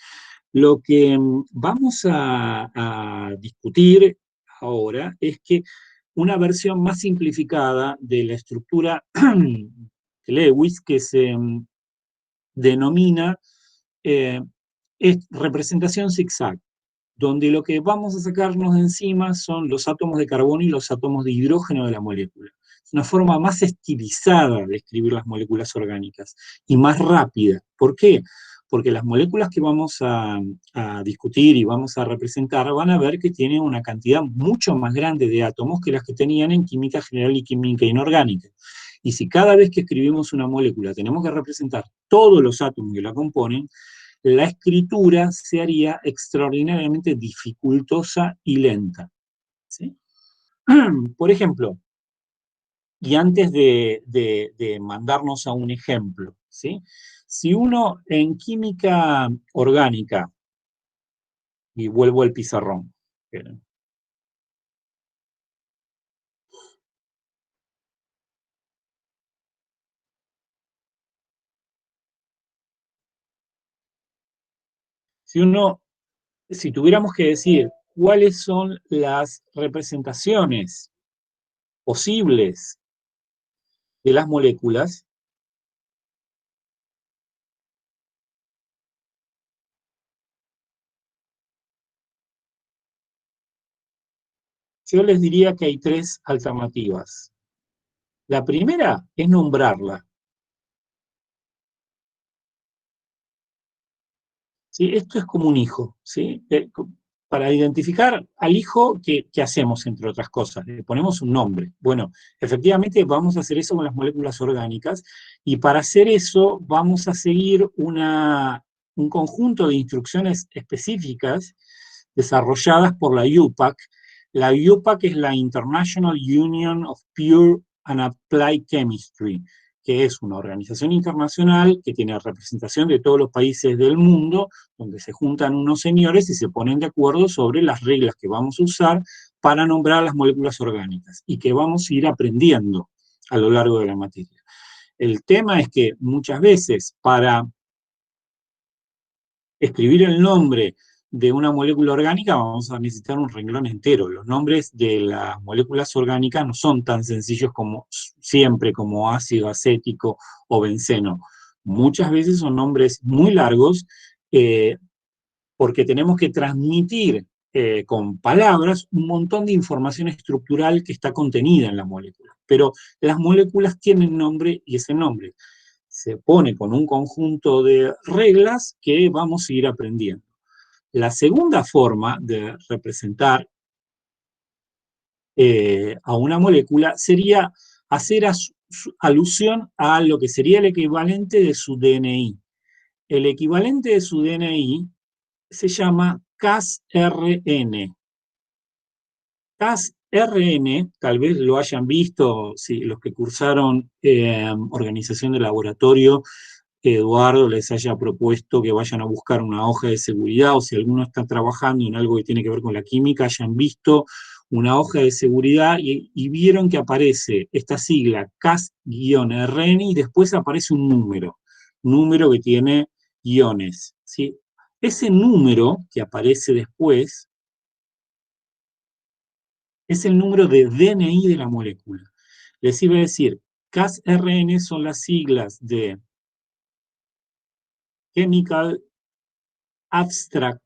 Lo que vamos a discutir ahora es que una versión más simplificada de la estructura de Lewis, que se denomina es representación zigzag, donde lo que vamos a sacarnos de encima son los átomos de carbono y los átomos de hidrógeno de la molécula. Es una forma más estilizada de escribir las moléculas orgánicas y más rápida. ¿Por qué? Porque las moléculas que vamos a discutir y vamos a representar van a ver que tienen una cantidad mucho más grande de átomos que las que tenían en química general y química inorgánica. Y si cada vez que escribimos una molécula tenemos que representar todos los átomos que la componen, la escritura se haría extraordinariamente dificultosa y lenta, ¿sí? Por ejemplo, y antes de mandarnos a un ejemplo, ¿sí? Si uno en química orgánica, y vuelvo al pizarrón, esperen. Si tuviéramos que decir cuáles son las representaciones posibles de las moléculas, yo les diría que hay tres alternativas. La primera es nombrarla. ¿Sí? Esto es como un hijo, ¿sí? Para identificar al hijo, ¿qué hacemos, entre otras cosas? Le ponemos un nombre. Bueno, efectivamente vamos a hacer eso con las moléculas orgánicas, y para hacer eso vamos a seguir un conjunto de instrucciones específicas desarrolladas por la IUPAC. La IUPAC es la International Union of Pure and Applied Chemistry, que es una organización internacional que tiene representación de todos los países del mundo, donde se juntan unos señores y se ponen de acuerdo sobre las reglas que vamos a usar para nombrar las moléculas orgánicas, y que vamos a ir aprendiendo a lo largo de la materia. El tema es que muchas veces para escribir el nombre de una molécula orgánica vamos a necesitar un renglón entero. Los nombres de las moléculas orgánicas no son tan sencillos como siempre, como ácido acético o benceno. Muchas veces son nombres muy largos, porque tenemos que transmitir con palabras un montón de información estructural que está contenida en la molécula. Pero las moléculas tienen nombre, y ese nombre se pone con un conjunto de reglas que vamos a ir aprendiendo. La segunda forma de representar a una molécula sería hacer alusión a lo que sería el equivalente de su DNI. El equivalente de su DNI se llama Cas-RN. Cas-RN, tal vez lo hayan visto, sí, los que cursaron organización de laboratorio, Eduardo les haya propuesto que vayan a buscar una hoja de seguridad, o si alguno está trabajando en algo que tiene que ver con la química, hayan visto una hoja de seguridad y vieron que aparece esta sigla Cas-RN y después aparece un número que tiene guiones, ¿sí? Ese número que aparece después es el número de DNI de la molécula. Les iba a decir, Cas-RN son las siglas de Chemical Abstract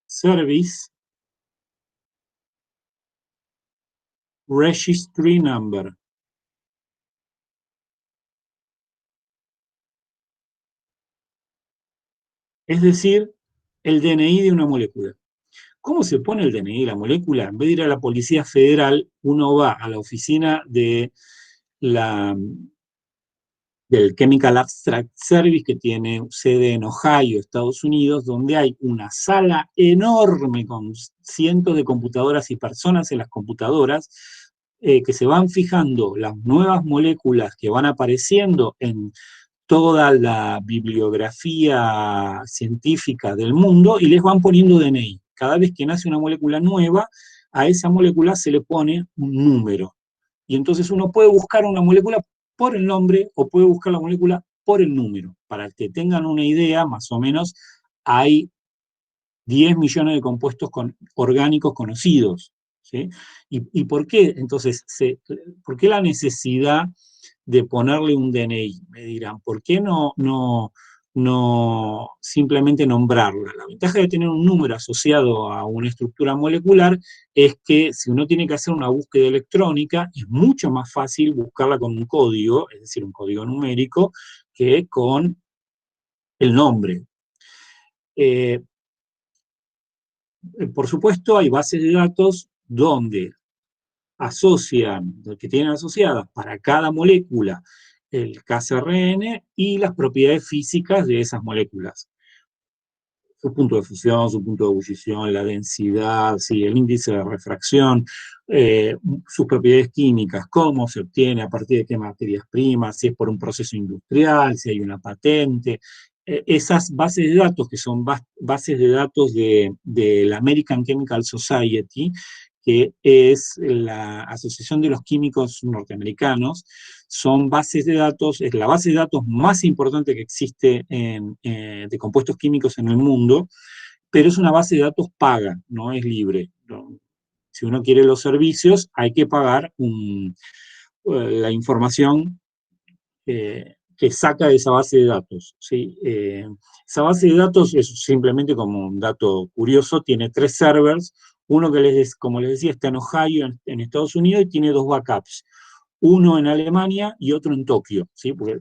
Service Registry Number. Es decir, el DNI de una molécula. ¿Cómo se pone el DNI de la molécula? En vez de ir a la Policía Federal, uno va a la oficina del Chemical Abstract Service, que tiene sede en Ohio, Estados Unidos, donde hay una sala enorme con cientos de computadoras y personas en las computadoras, que se van fijando las nuevas moléculas que van apareciendo en toda la bibliografía científica del mundo y les van poniendo DNI. cada vez que nace una molécula nueva, a esa molécula se le pone un número. Y entonces uno puede buscar una molécula por el nombre o puede buscar la molécula por el número. Para que tengan una idea, más o menos, hay 10 millones de compuestos orgánicos conocidos, ¿sí? ¿Y por qué? Entonces, ¿por qué la necesidad de ponerle un DNI? Me dirán, ¿por qué no simplemente nombrarla? La ventaja de tener un número asociado a una estructura molecular es que si uno tiene que hacer una búsqueda electrónica, es mucho más fácil buscarla con un código, es decir, un código numérico, que con el nombre. Por supuesto, hay bases de datos donde que tienen asociadas para cada molécula el Cas-RN y las propiedades físicas de esas moléculas. Su punto de fusión, su punto de ebullición, la densidad, sí, el índice de refracción, sus propiedades químicas, cómo se obtiene, a partir de qué materias primas, si es por un proceso industrial, si hay una patente. Esas bases de datos, que son bases de datos de la American Chemical Society, que es la Asociación de los Químicos Norteamericanos, son bases de datos, es la base de datos más importante que existe de compuestos químicos en el mundo, pero es una base de datos paga, no es libre. Si uno quiere los servicios, hay que pagar la información que saca de esa base de datos, ¿sí? Esa base de datos es simplemente como un dato curioso, tiene 3 servers, uno que, como les decía, está en Ohio, en Estados Unidos, y tiene 2 backups, uno en Alemania y otro en Tokio, ¿sí? Porque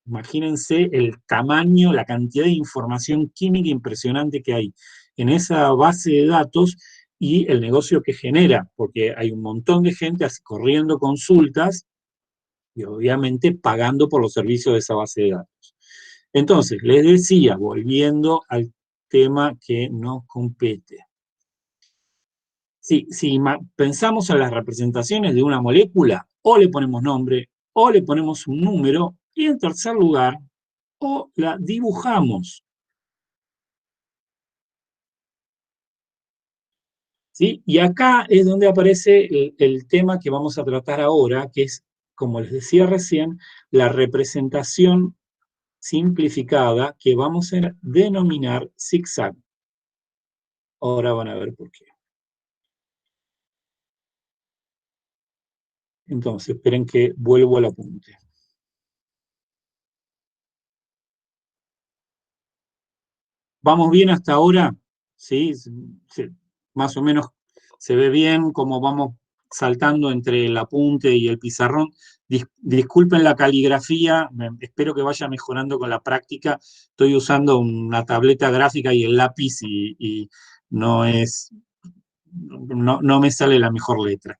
imagínense el tamaño, la cantidad de información química impresionante que hay en esa base de datos y el negocio que genera, porque hay un montón de gente corriendo consultas y obviamente pagando por los servicios de esa base de datos. Entonces, les decía, volviendo al tema que nos compete. Si pensamos en las representaciones de una molécula, o le ponemos nombre, o le ponemos un número, y en tercer lugar, o la dibujamos. ¿Sí? Y acá es donde aparece el tema que vamos a tratar ahora, que es, como les decía recién, la representación simplificada que vamos a denominar zigzag. Ahora van a ver por qué. Entonces, esperen que vuelvo al apunte. ¿Vamos bien hasta ahora? ¿Sí? Más o menos se ve bien cómo vamos saltando entre el apunte y el pizarrón. Disculpen la caligrafía, espero que vaya mejorando con la práctica. Estoy usando una tableta gráfica y el lápiz y no me sale la mejor letra.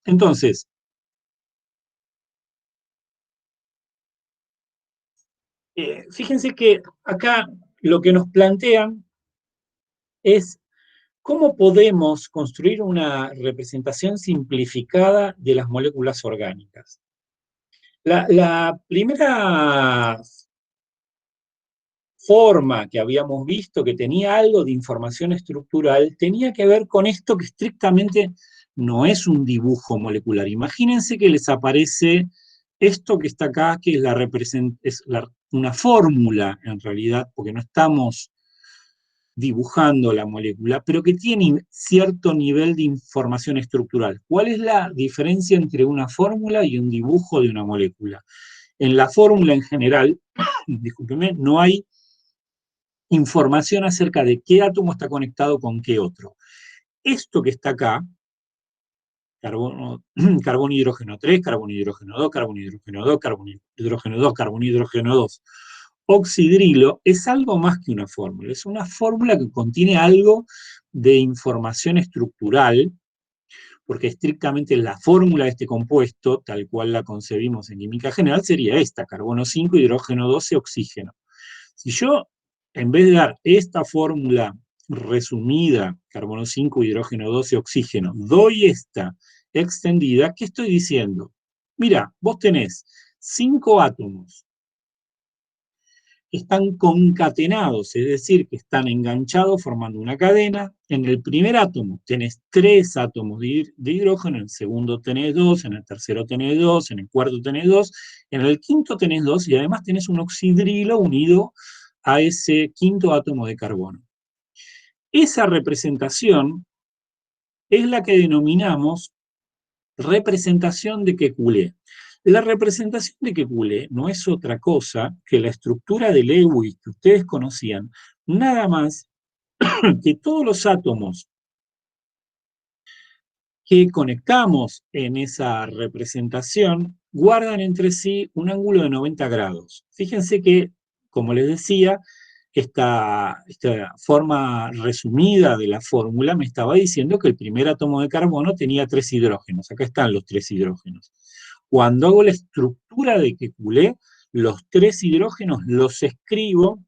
Entonces, fíjense que acá lo que nos plantean es cómo podemos construir una representación simplificada de las moléculas orgánicas. La primera forma que habíamos visto que tenía algo de información estructural tenía que ver con esto que estrictamente no es un dibujo molecular. Imagínense que les aparece esto que está acá, que es una fórmula en realidad, porque no estamos dibujando la molécula, pero que tiene cierto nivel de información estructural. ¿Cuál es la diferencia entre una fórmula y un dibujo de una molécula? En la fórmula en general, discúlpeme, no hay información acerca de qué átomo está conectado con qué otro. Esto que está acá, carbono, hidrógeno 3, carbono, hidrógeno 2, carbono, hidrógeno 2, carbono, hidrógeno 2, carbono, hidrógeno 2, oxidrilo, es algo más que una fórmula. Es una fórmula que contiene algo de información estructural, porque estrictamente la fórmula de este compuesto, tal cual la concebimos en química general, sería esta: carbono 5, hidrógeno 12, oxígeno. Si yo, en vez de dar esta fórmula resumida, carbono 5, hidrógeno 12, oxígeno, doy esta extendida, ¿qué estoy diciendo? Mira, vos tenés 5 átomos están concatenados, es decir, que están enganchados formando una cadena. En el primer átomo tenés 3 átomos de hidrógeno, en el segundo tenés 2, en el tercero tenés 2, en el cuarto tenés 2, en el quinto tenés 2 y además tenés un oxidrilo unido a ese quinto átomo de carbono. Esa representación es la que denominamos representación de Kekulé. La representación de Kekulé no es otra cosa que la estructura de Lewis que ustedes conocían, nada más que todos los átomos que conectamos en esa representación guardan entre sí un ángulo de 90 grados. Fíjense que, como les decía, esta forma resumida de la fórmula me estaba diciendo que el primer átomo de carbono tenía 3 hidrógenos. Acá están los 3 hidrógenos. Cuando hago la estructura de Kekulé, los 3 hidrógenos los escribo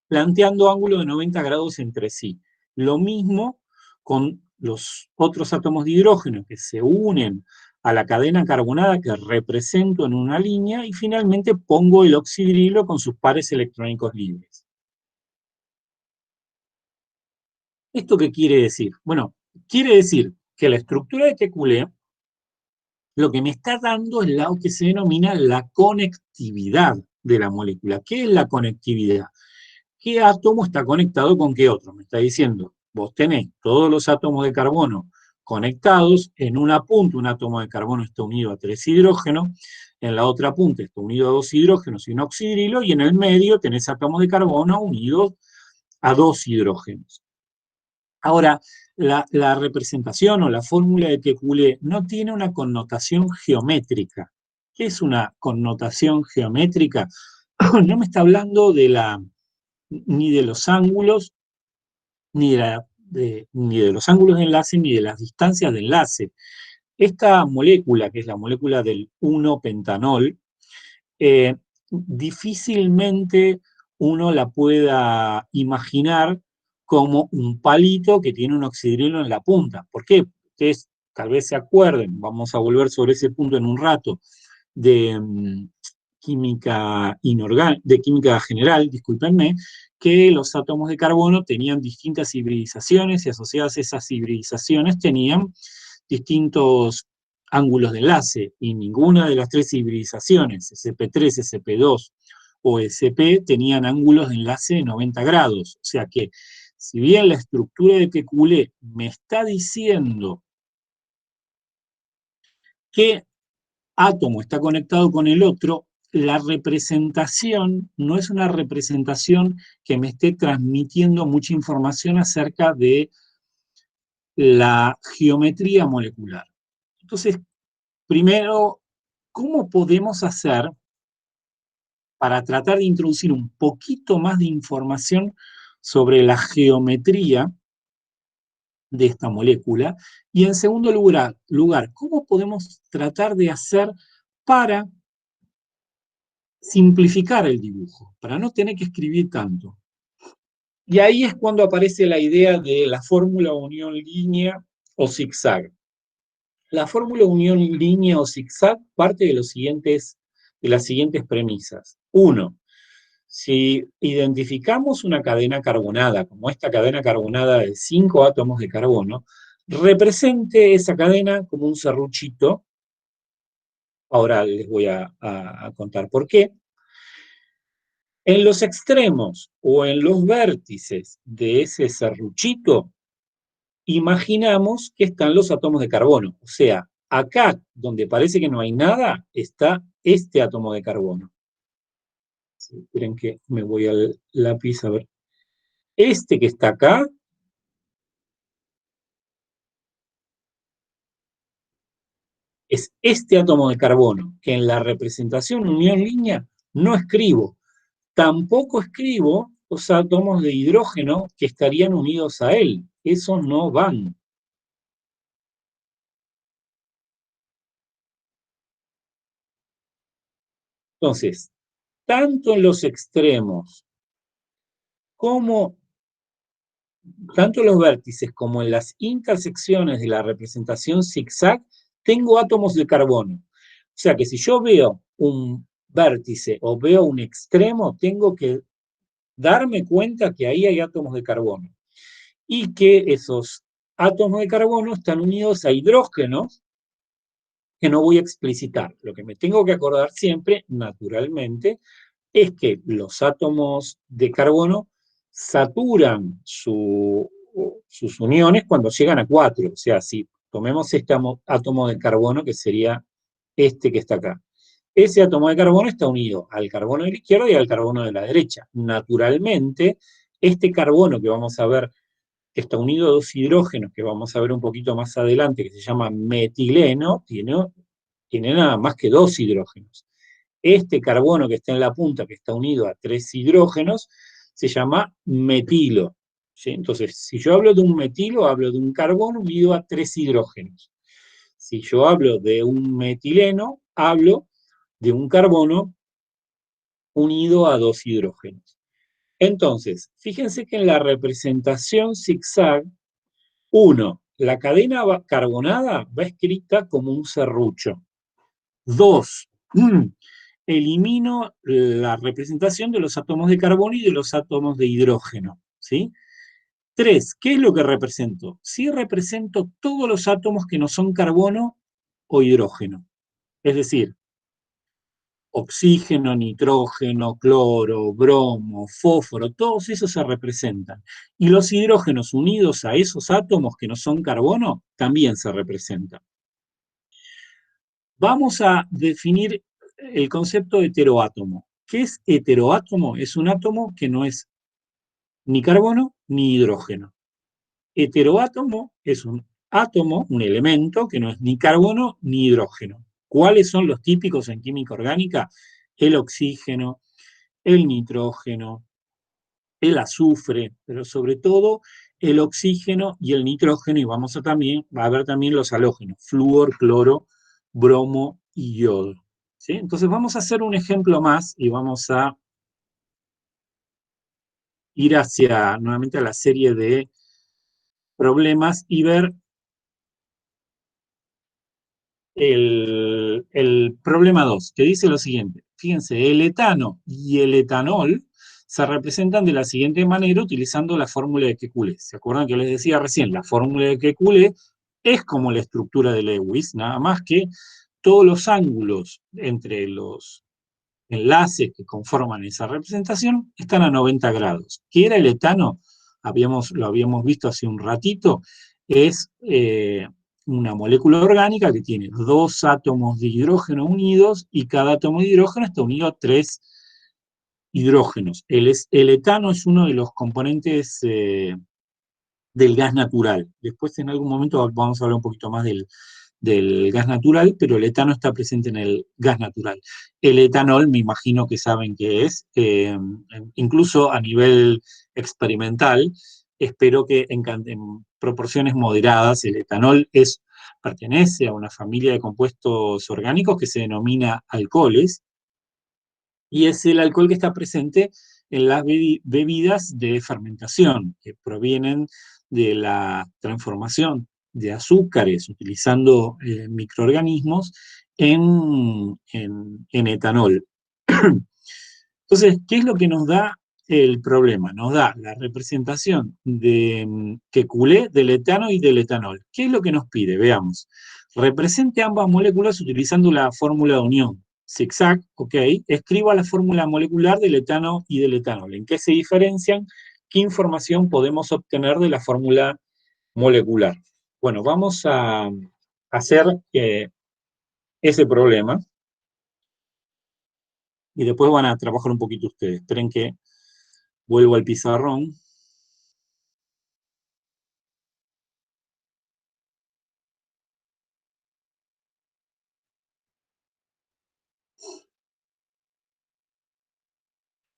planteando ángulos de 90 grados entre sí. Lo mismo con los otros átomos de hidrógeno que se unen a la cadena carbonada que represento en una línea y finalmente pongo el oxidrilo con sus pares electrónicos libres. ¿Esto qué quiere decir? Bueno, quiere decir que la estructura de Kekulé lo que me está dando es lo que se denomina la conectividad de la molécula. ¿Qué es la conectividad? ¿Qué átomo está conectado con qué otro? Me está diciendo, vos tenés todos los átomos de carbono conectados, en una punta un átomo de carbono está unido a 3 hidrógenos, en la otra punta está unido a 2 hidrógenos y un oxidrilo, y en el medio tenés átomos de carbono unidos a 2 hidrógenos. Ahora, la representación o la fórmula de Kekulé no tiene una connotación geométrica. ¿Qué es una connotación geométrica? No me está hablando ni de los ángulos, ni de los ángulos de enlace, ni de las distancias de enlace. Esta molécula, que es la molécula del 1-pentanol, difícilmente uno la pueda imaginar como un palito que tiene un oxidrilo en la punta. ¿Por qué? Ustedes tal vez se acuerden, vamos a volver sobre ese punto en un rato, de química general, discúlpenme, que los átomos de carbono tenían distintas hibridizaciones y asociadas a esas hibridizaciones tenían distintos ángulos de enlace, y ninguna de las 3 hibridizaciones, SP3, SP2 o SP, tenían ángulos de enlace de 90 grados. O sea que, si bien la estructura de Kekulé me está diciendo qué átomo está conectado con el otro, la representación no es una representación que me esté transmitiendo mucha información acerca de la geometría molecular. Entonces, primero, ¿cómo podemos hacer para tratar de introducir un poquito más de información sobre la geometría de esta molécula? Y en segundo lugar, ¿cómo podemos tratar de hacer para simplificar el dibujo, para no tener que escribir tanto? Y ahí es cuando aparece la idea de la fórmula unión línea o zigzag. La fórmula unión línea o zigzag parte de las siguientes premisas. 1. Si identificamos una cadena carbonada, como esta cadena carbonada de 5 átomos de carbono, represente esa cadena como un serruchito. Ahora les voy a contar por qué. En los extremos o en los vértices de ese serruchito, imaginamos que están los átomos de carbono. O sea, acá, donde parece que no hay nada, está este átomo de carbono. Esperen que me voy al lápiz a ver. Este que está acá es este átomo de carbono, que en la representación unión línea no escribo. Tampoco escribo los átomos de hidrógeno que estarían unidos a él. Esos no van. Entonces, tanto en los extremos tanto en los vértices como en las intersecciones de la representación zigzag, tengo átomos de carbono. O sea que si yo veo un vértice o veo un extremo, tengo que darme cuenta que ahí hay átomos de carbono. Y que esos átomos de carbono están unidos a hidrógenos que no voy a explicitar. Lo que me tengo que acordar siempre, naturalmente, es que los átomos de carbono saturan sus uniones cuando llegan a 4. O sea, si tomemos este átomo de carbono, que sería este que está acá. Ese átomo de carbono está unido al carbono de la izquierda y al carbono de la derecha. Naturalmente, este carbono que vamos a ver, que está unido a dos hidrógenos, que vamos a ver un poquito más adelante, que se llama metileno, tiene nada más que dos hidrógenos. Este carbono que está en la punta, que está unido a tres hidrógenos, se llama metilo. ¿Sí? Entonces, si yo hablo de un metilo, hablo de un carbono unido a tres hidrógenos. Si yo hablo de un metileno, hablo de un carbono unido a dos hidrógenos. Entonces, fíjense que en la representación zigzag, la cadena carbonada va escrita como un serrucho. 2, elimino la representación de los átomos de carbono y de los átomos de hidrógeno, ¿sí? 3, ¿qué es lo que represento? Sí represento todos los átomos que no son carbono o hidrógeno. Es decir, oxígeno, nitrógeno, cloro, bromo, fósforo, todos esos se representan. Y los hidrógenos unidos a esos átomos que no son carbono también se representan. Vamos a definir el concepto de heteroátomo. ¿Qué es heteroátomo? Es un átomo que no es ni carbono ni hidrógeno. Heteroátomo es un átomo, un elemento que no es ni carbono ni hidrógeno. ¿Cuáles son los típicos en química orgánica? El oxígeno, el nitrógeno, el azufre, pero sobre todo el oxígeno y el nitrógeno, y va a ver también los halógenos, flúor, cloro, bromo y yodo. ¿Sí? Entonces vamos a hacer un ejemplo más y vamos a ir nuevamente a la serie de problemas y ver el problema 2, que dice lo siguiente. Fíjense, el etano y el etanol se representan de la siguiente manera utilizando la fórmula de Kekulé. ¿Se acuerdan que les decía recién? La fórmula de Kekulé es como la estructura de Lewis, nada más que todos los ángulos entre los enlaces que conforman esa representación están a 90 grados. ¿Qué era el etano? Lo habíamos visto hace un ratito. Es una molécula orgánica que tiene dos átomos de hidrógeno unidos y cada átomo de hidrógeno está unido a tres hidrógenos. El etano es uno de los componentes del gas natural. Después en algún momento vamos a hablar un poquito más del gas natural, pero el etano está presente en el gas natural. El etanol, me imagino que saben qué es, incluso a nivel experimental, espero que en proporciones moderadas, el etanol pertenece a una familia de compuestos orgánicos que se denomina alcoholes, y es el alcohol que está presente en las bebidas de fermentación, que provienen de la transformación de azúcares utilizando microorganismos en etanol. Entonces, ¿qué es lo que nos da el problema? Nos da la representación de Kekulé del etano y del etanol. ¿Qué es lo que nos pide? Veamos. Represente ambas moléculas utilizando la fórmula de unión. Zigzag, ok, escriba la fórmula molecular del etano y del etanol. ¿En qué se diferencian? ¿Qué información podemos obtener de la fórmula molecular? Bueno, vamos a hacer ese problema y después van a trabajar un poquito ustedes. Esperen que vuelvo al pizarrón.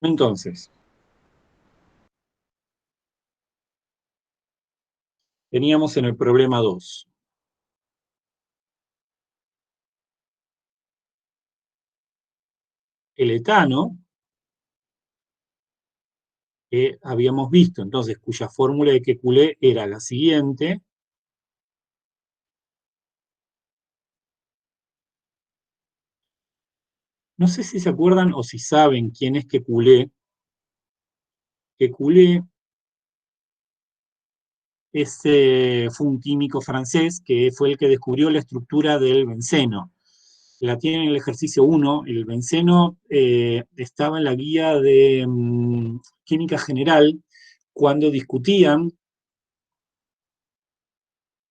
Entonces, teníamos en el problema 2. El etano, que habíamos visto, entonces, cuya fórmula de Kekulé era la siguiente. no sé si se acuerdan o si saben quién es Kekulé. Kekulé fue un químico francés que fue el que descubrió la estructura del benceno. La tiene en el ejercicio 1. El benceno estaba en la guía de química general cuando discutían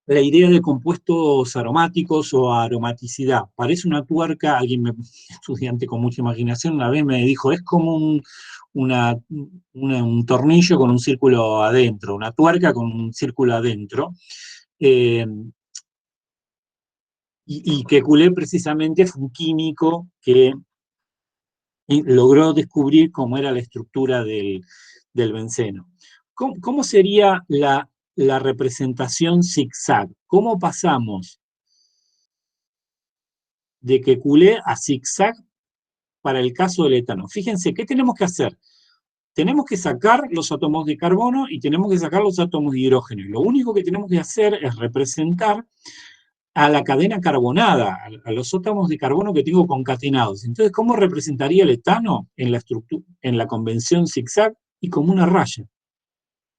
la idea de compuestos aromáticos o aromaticidad. Parece una tuerca, estudiante con mucha imaginación, una vez me dijo, es como un tornillo con un círculo adentro, una tuerca con un círculo adentro. Y Kekulé precisamente fue un químico que logró descubrir cómo era la estructura del benceno. ¿Cómo sería la representación zigzag? ¿Cómo pasamos de Kekulé a zigzag para el caso del etano? Fíjense, ¿qué tenemos que hacer? Tenemos que sacar los átomos de carbono y tenemos que sacar los átomos de hidrógeno. Y lo único que tenemos que hacer es representar a la cadena carbonada, a los átomos de carbono que tengo concatenados. Entonces, ¿cómo representaría el etano en la estructura, en la convención zigzag? Y como una raya.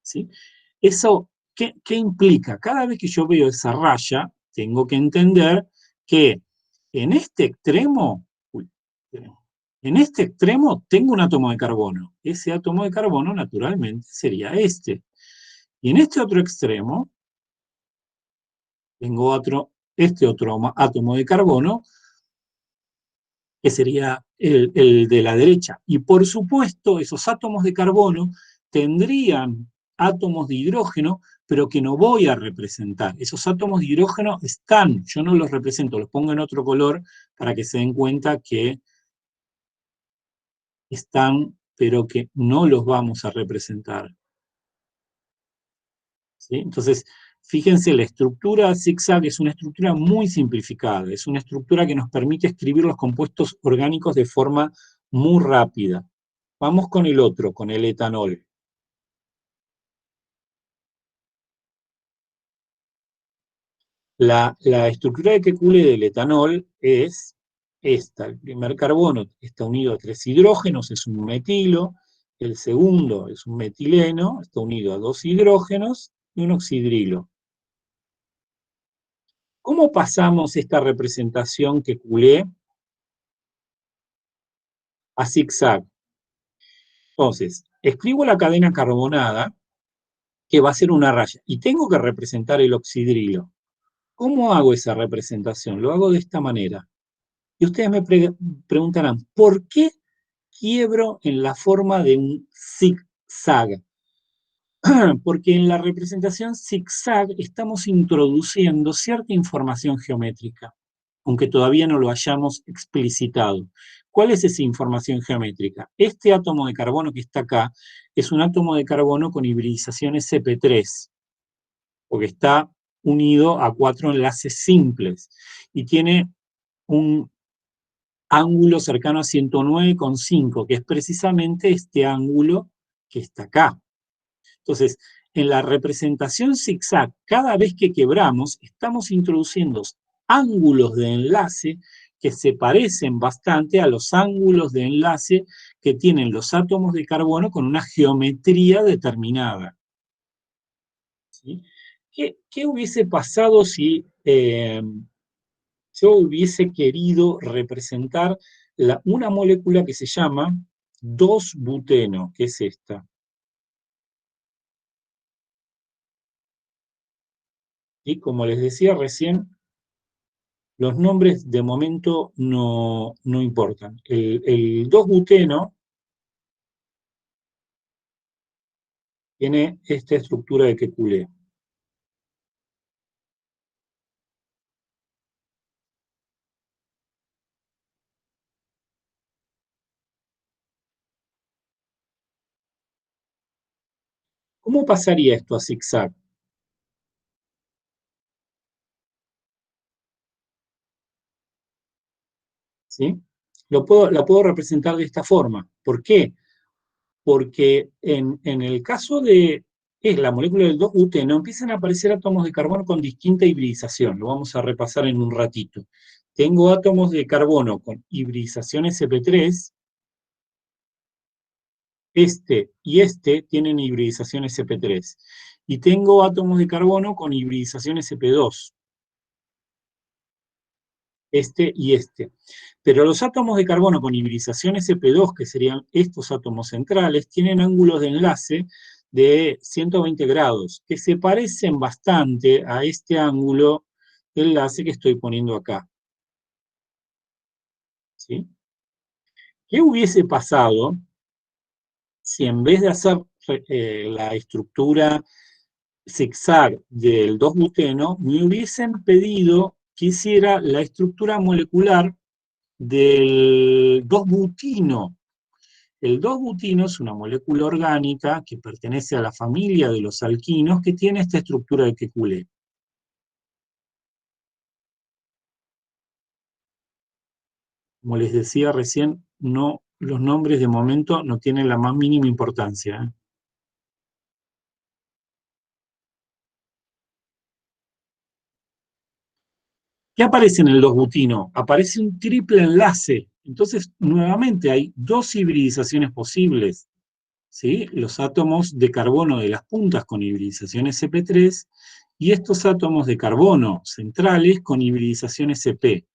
¿Sí? Eso, ¿qué implica? Cada vez que yo veo esa raya, tengo que entender que en este extremo, tengo un átomo de carbono. Ese átomo de carbono, naturalmente, sería este. Y en este otro extremo, tengo este otro átomo de carbono, que sería el de la derecha. Y por supuesto, esos átomos de carbono tendrían átomos de hidrógeno, pero que no voy a representar. Esos átomos de hidrógeno están, yo no los represento, los pongo en otro color para que se den cuenta que están, pero que no los vamos a representar. ¿Sí? Entonces, fíjense, la estructura zigzag es una estructura muy simplificada, es una estructura que nos permite escribir los compuestos orgánicos de forma muy rápida. Vamos con el otro, con el etanol. La estructura de Kekulé del etanol es esta. El primer carbono está unido a 3 hidrógenos, es un metilo. El segundo es un metileno, está unido a 2 hidrógenos y un oxidrilo. ¿Cómo pasamos esta representación Kekulé a zigzag? Entonces, escribo la cadena carbonada, que va a ser una raya, y tengo que representar el oxidrilo. ¿Cómo hago esa representación? Lo hago de esta manera. Y ustedes me preguntarán, ¿por qué quiebro en la forma de un zigzag? Porque en la representación zigzag estamos introduciendo cierta información geométrica, aunque todavía no lo hayamos explicitado. ¿Cuál es esa información geométrica? Este átomo de carbono que está acá es un átomo de carbono con hibridización sp3, porque está unido a 4 enlaces simples y tiene un ángulo cercano a 109,5, que es precisamente este ángulo que está acá. Entonces, en la representación zigzag, cada vez que quebramos, estamos introduciendo ángulos de enlace que se parecen bastante a los ángulos de enlace que tienen los átomos de carbono con una geometría determinada. ¿Sí? ¿Qué hubiese pasado si yo hubiese querido representar una molécula que se llama 2-buteno, que es esta? Y como les decía recién, los nombres de momento no importan. El 2-buteno tiene esta estructura de Kekulé. ¿Cómo pasaría esto a zigzag? ¿Sí? La puedo representar de esta forma. ¿Por qué? Porque en el caso de la molécula del 2-buteno, empiezan a aparecer átomos de carbono con distinta hibridización. Lo vamos a repasar en un ratito. tengo átomos de carbono con hibridización sp3, este y este tienen hibridización sp3. Y tengo átomos de carbono con hibridización sp2. Este y este. Pero los átomos de carbono con hibridización sp2, que serían estos átomos centrales, tienen ángulos de enlace de 120 grados, que se parecen bastante a este ángulo de enlace que estoy poniendo acá. ¿Sí? ¿Qué hubiese pasado si en vez de hacer la estructura zigzag del 2-buteno, me hubiesen pedido que hiciera la estructura molecular del 2-butino? El 2-butino es una molécula orgánica que pertenece a la familia de los alquinos que tiene esta estructura de Kekulé. Como les decía recién, no, los nombres de momento no tienen la más mínima importancia, ¿eh? ¿Qué aparece en el 2-butino? Aparece un triple enlace. Entonces, nuevamente hay dos hibridizaciones posibles, ¿sí? Los átomos de carbono de las puntas con hibridización sp3 y estos átomos de carbono centrales con hibridización sp.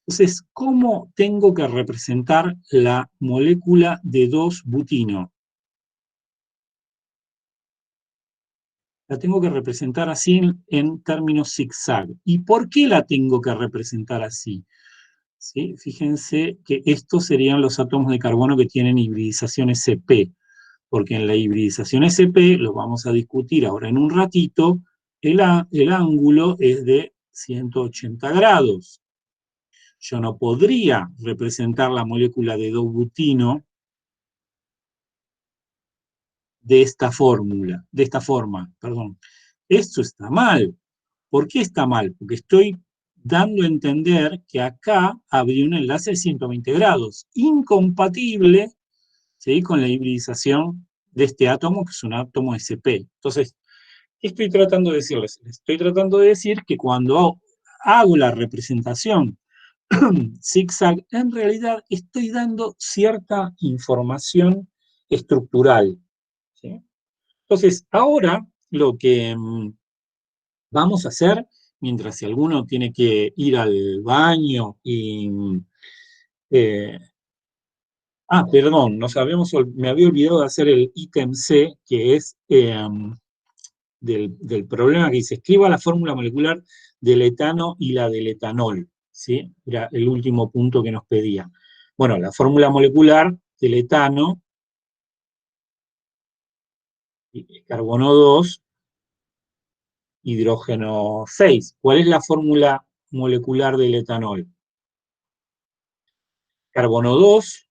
Entonces, ¿cómo tengo que representar la molécula de 2-butino? La tengo que representar así en términos zigzag. ¿Y por qué la tengo que representar así? ¿Sí? Fíjense que estos serían los átomos de carbono que tienen hibridización sp, porque en la hibridización sp, lo vamos a discutir ahora en un ratito, el ángulo es de 180 grados. Yo no podría representar la molécula de 2-butino de esta forma, perdón. Esto está mal. ¿Por qué está mal? Porque estoy dando a entender que acá habría un enlace de 120 grados, incompatible, ¿sí?, con la hibridización de este átomo, que es un átomo sp. Entonces, ¿qué estoy tratando de decirles? Estoy tratando de decir que cuando hago la representación zigzag, en realidad estoy dando cierta información estructural, ¿sí? Entonces, ahora lo que vamos a hacer, mientras si alguno tiene que ir al baño y... eh, perdón, me había olvidado de hacer el ítem C, que es del problema que dice, escriba la fórmula molecular del etano y la del etanol, ¿sí? Era el último punto que nos pedía. Bueno, la fórmula molecular del etano, carbono 2, hidrógeno 6. ¿Cuál es la fórmula molecular del etanol? Carbono 2,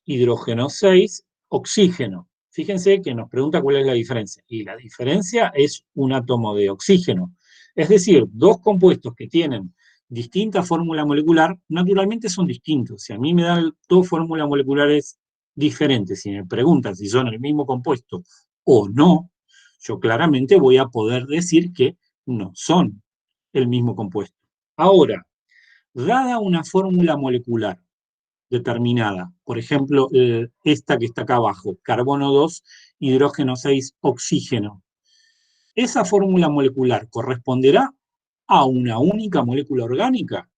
hidrógeno 6, oxígeno. Fíjense que nos pregunta cuál es la diferencia. Y la diferencia es un átomo de oxígeno. Es decir, dos compuestos que tienen distinta fórmula molecular, naturalmente son distintos. Si a mí me dan dos fórmulas moleculares diferentes y me preguntan si son el mismo compuesto o no, yo claramente voy a poder decir que no son el mismo compuesto. Ahora, dada una fórmula molecular determinada, por ejemplo, esta que está acá abajo, carbono 2, hidrógeno 6, oxígeno, ¿esa fórmula molecular corresponderá a una única molécula orgánica?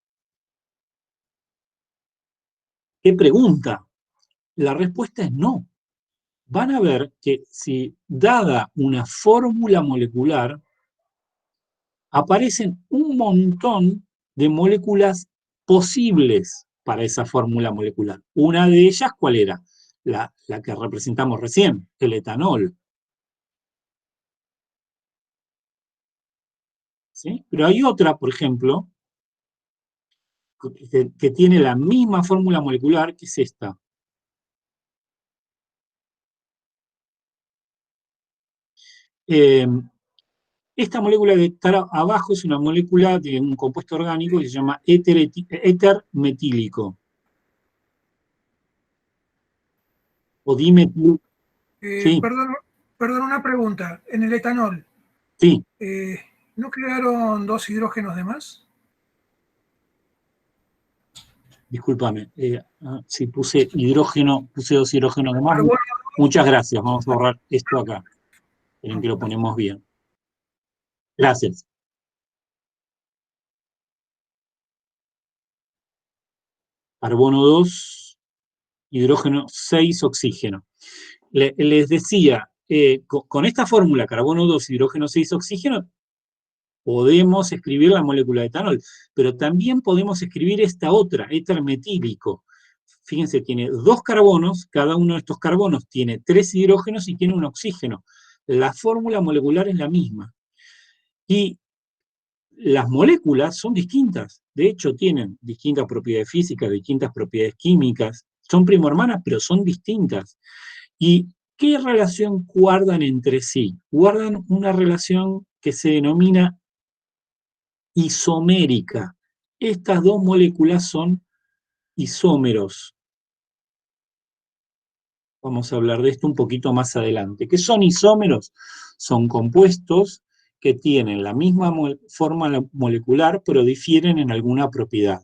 ¿Qué pregunta? La respuesta es no. Van a ver que si dada una fórmula molecular, aparecen un montón de moléculas posibles para esa fórmula molecular. Una de ellas, ¿cuál era? La que representamos recién, el etanol. ¿Sí? Pero hay otra, por ejemplo, que tiene la misma fórmula molecular, que es esta. Esta molécula de estar abajo es una molécula de un compuesto orgánico que se llama éter metílico. O dimetil. Sí, Perdón, una pregunta. En el etanol, sí. ¿no crearon dos hidrógenos de más? discúlpame, si puse hidrógeno, puse 2 hidrógenos de más. Muchas gracias, vamos a borrar esto acá. Esperen que lo ponemos bien. Gracias. Carbono 2, hidrógeno 6, oxígeno. Les decía, con esta fórmula, carbono 2, hidrógeno 6, oxígeno, podemos escribir la molécula de etanol, pero también podemos escribir esta otra, éter metílico. Fíjense, tiene 2 carbonos, cada uno de estos carbonos tiene 3 hidrógenos y tiene un oxígeno. La fórmula molecular es la misma. Y las moléculas son distintas, de hecho tienen distintas propiedades físicas, distintas propiedades químicas, son primo hermanas, pero son distintas. ¿Y qué relación guardan entre sí? Guardan una relación que se denomina isomérica. Estas 2 moléculas son isómeros. Vamos a hablar de esto un poquito más adelante. ¿Qué son isómeros? Son compuestos que tienen la misma forma molecular, pero difieren en alguna propiedad.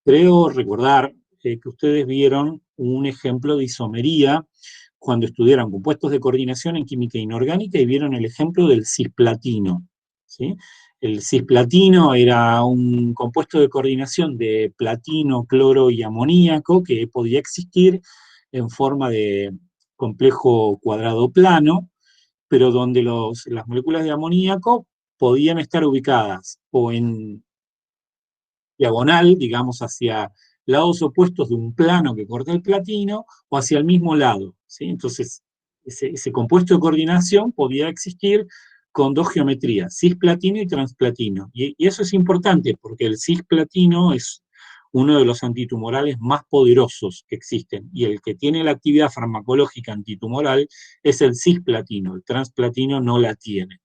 Creo recordar que ustedes vieron un ejemplo de isomería cuando estudiaron compuestos de coordinación en química inorgánica y vieron el ejemplo del cisplatino, ¿sí? El cisplatino era un compuesto de coordinación de platino, cloro y amoníaco que podía existir en forma de complejo cuadrado plano, pero donde las moléculas de amoníaco podían estar ubicadas o en diagonal, digamos, hacia lados opuestos de un plano que corta el platino, o hacia el mismo lado, ¿sí? Entonces, ese compuesto de coordinación podía existir con 2 geometrías, cisplatino y transplatino. Y eso es importante, porque el cisplatino es uno de los antitumorales más poderosos que existen, y el que tiene la actividad farmacológica antitumoral es el cisplatino, el transplatino no la tiene.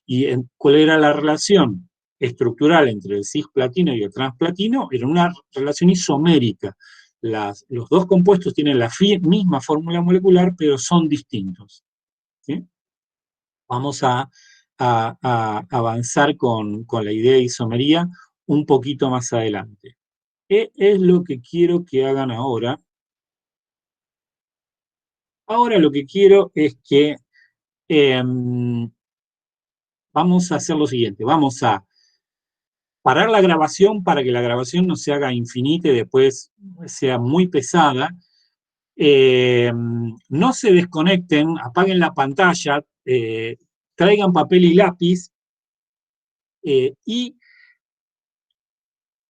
¿Y cuál era la relación estructural entre el cisplatino y el transplatino? Era una relación isomérica. Los 2 compuestos tienen la misma fórmula molecular, pero son distintos, ¿sí? Vamos a avanzar con la idea de isomería un poquito más adelante. ¿Qué es lo que quiero que hagan ahora? Ahora lo que quiero es que vamos a hacer lo siguiente, vamos a parar la grabación para que la grabación no se haga infinita y después sea muy pesada. No se desconecten, apaguen la pantalla, traigan papel y lápiz, y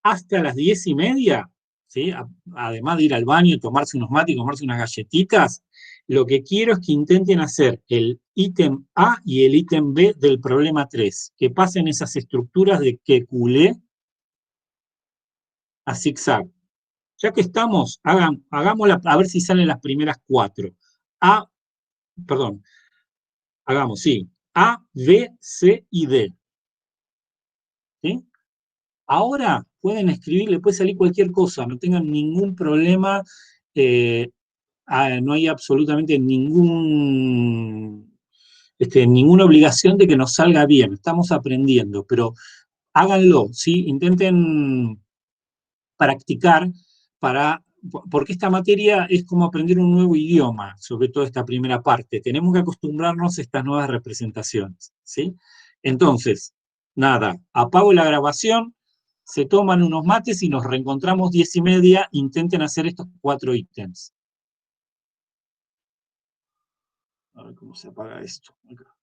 hasta las 10:30, ¿sí? Además de ir al baño, tomarse unos mates y comerse unas galletitas, lo que quiero es que intenten hacer el ítem A y el ítem B del problema 3, que pasen esas estructuras de Kekulé a zigzag. Ya que estamos, hagámosla, a ver si salen las primeras 4. Hagamos, sí. A, B, C y D. ¿Sí? Ahora pueden escribir, le puede salir cualquier cosa, no tengan ningún problema, no hay absolutamente ninguna obligación de que nos salga bien, estamos aprendiendo, pero háganlo, ¿sí? Intenten practicar porque esta materia es como aprender un nuevo idioma, sobre todo esta primera parte. Tenemos que acostumbrarnos a estas nuevas representaciones, ¿sí? Entonces, nada, apago la grabación, se toman unos mates y nos reencontramos 10:30, intenten hacer estos 4 ítems. A ver cómo se apaga esto. Acá.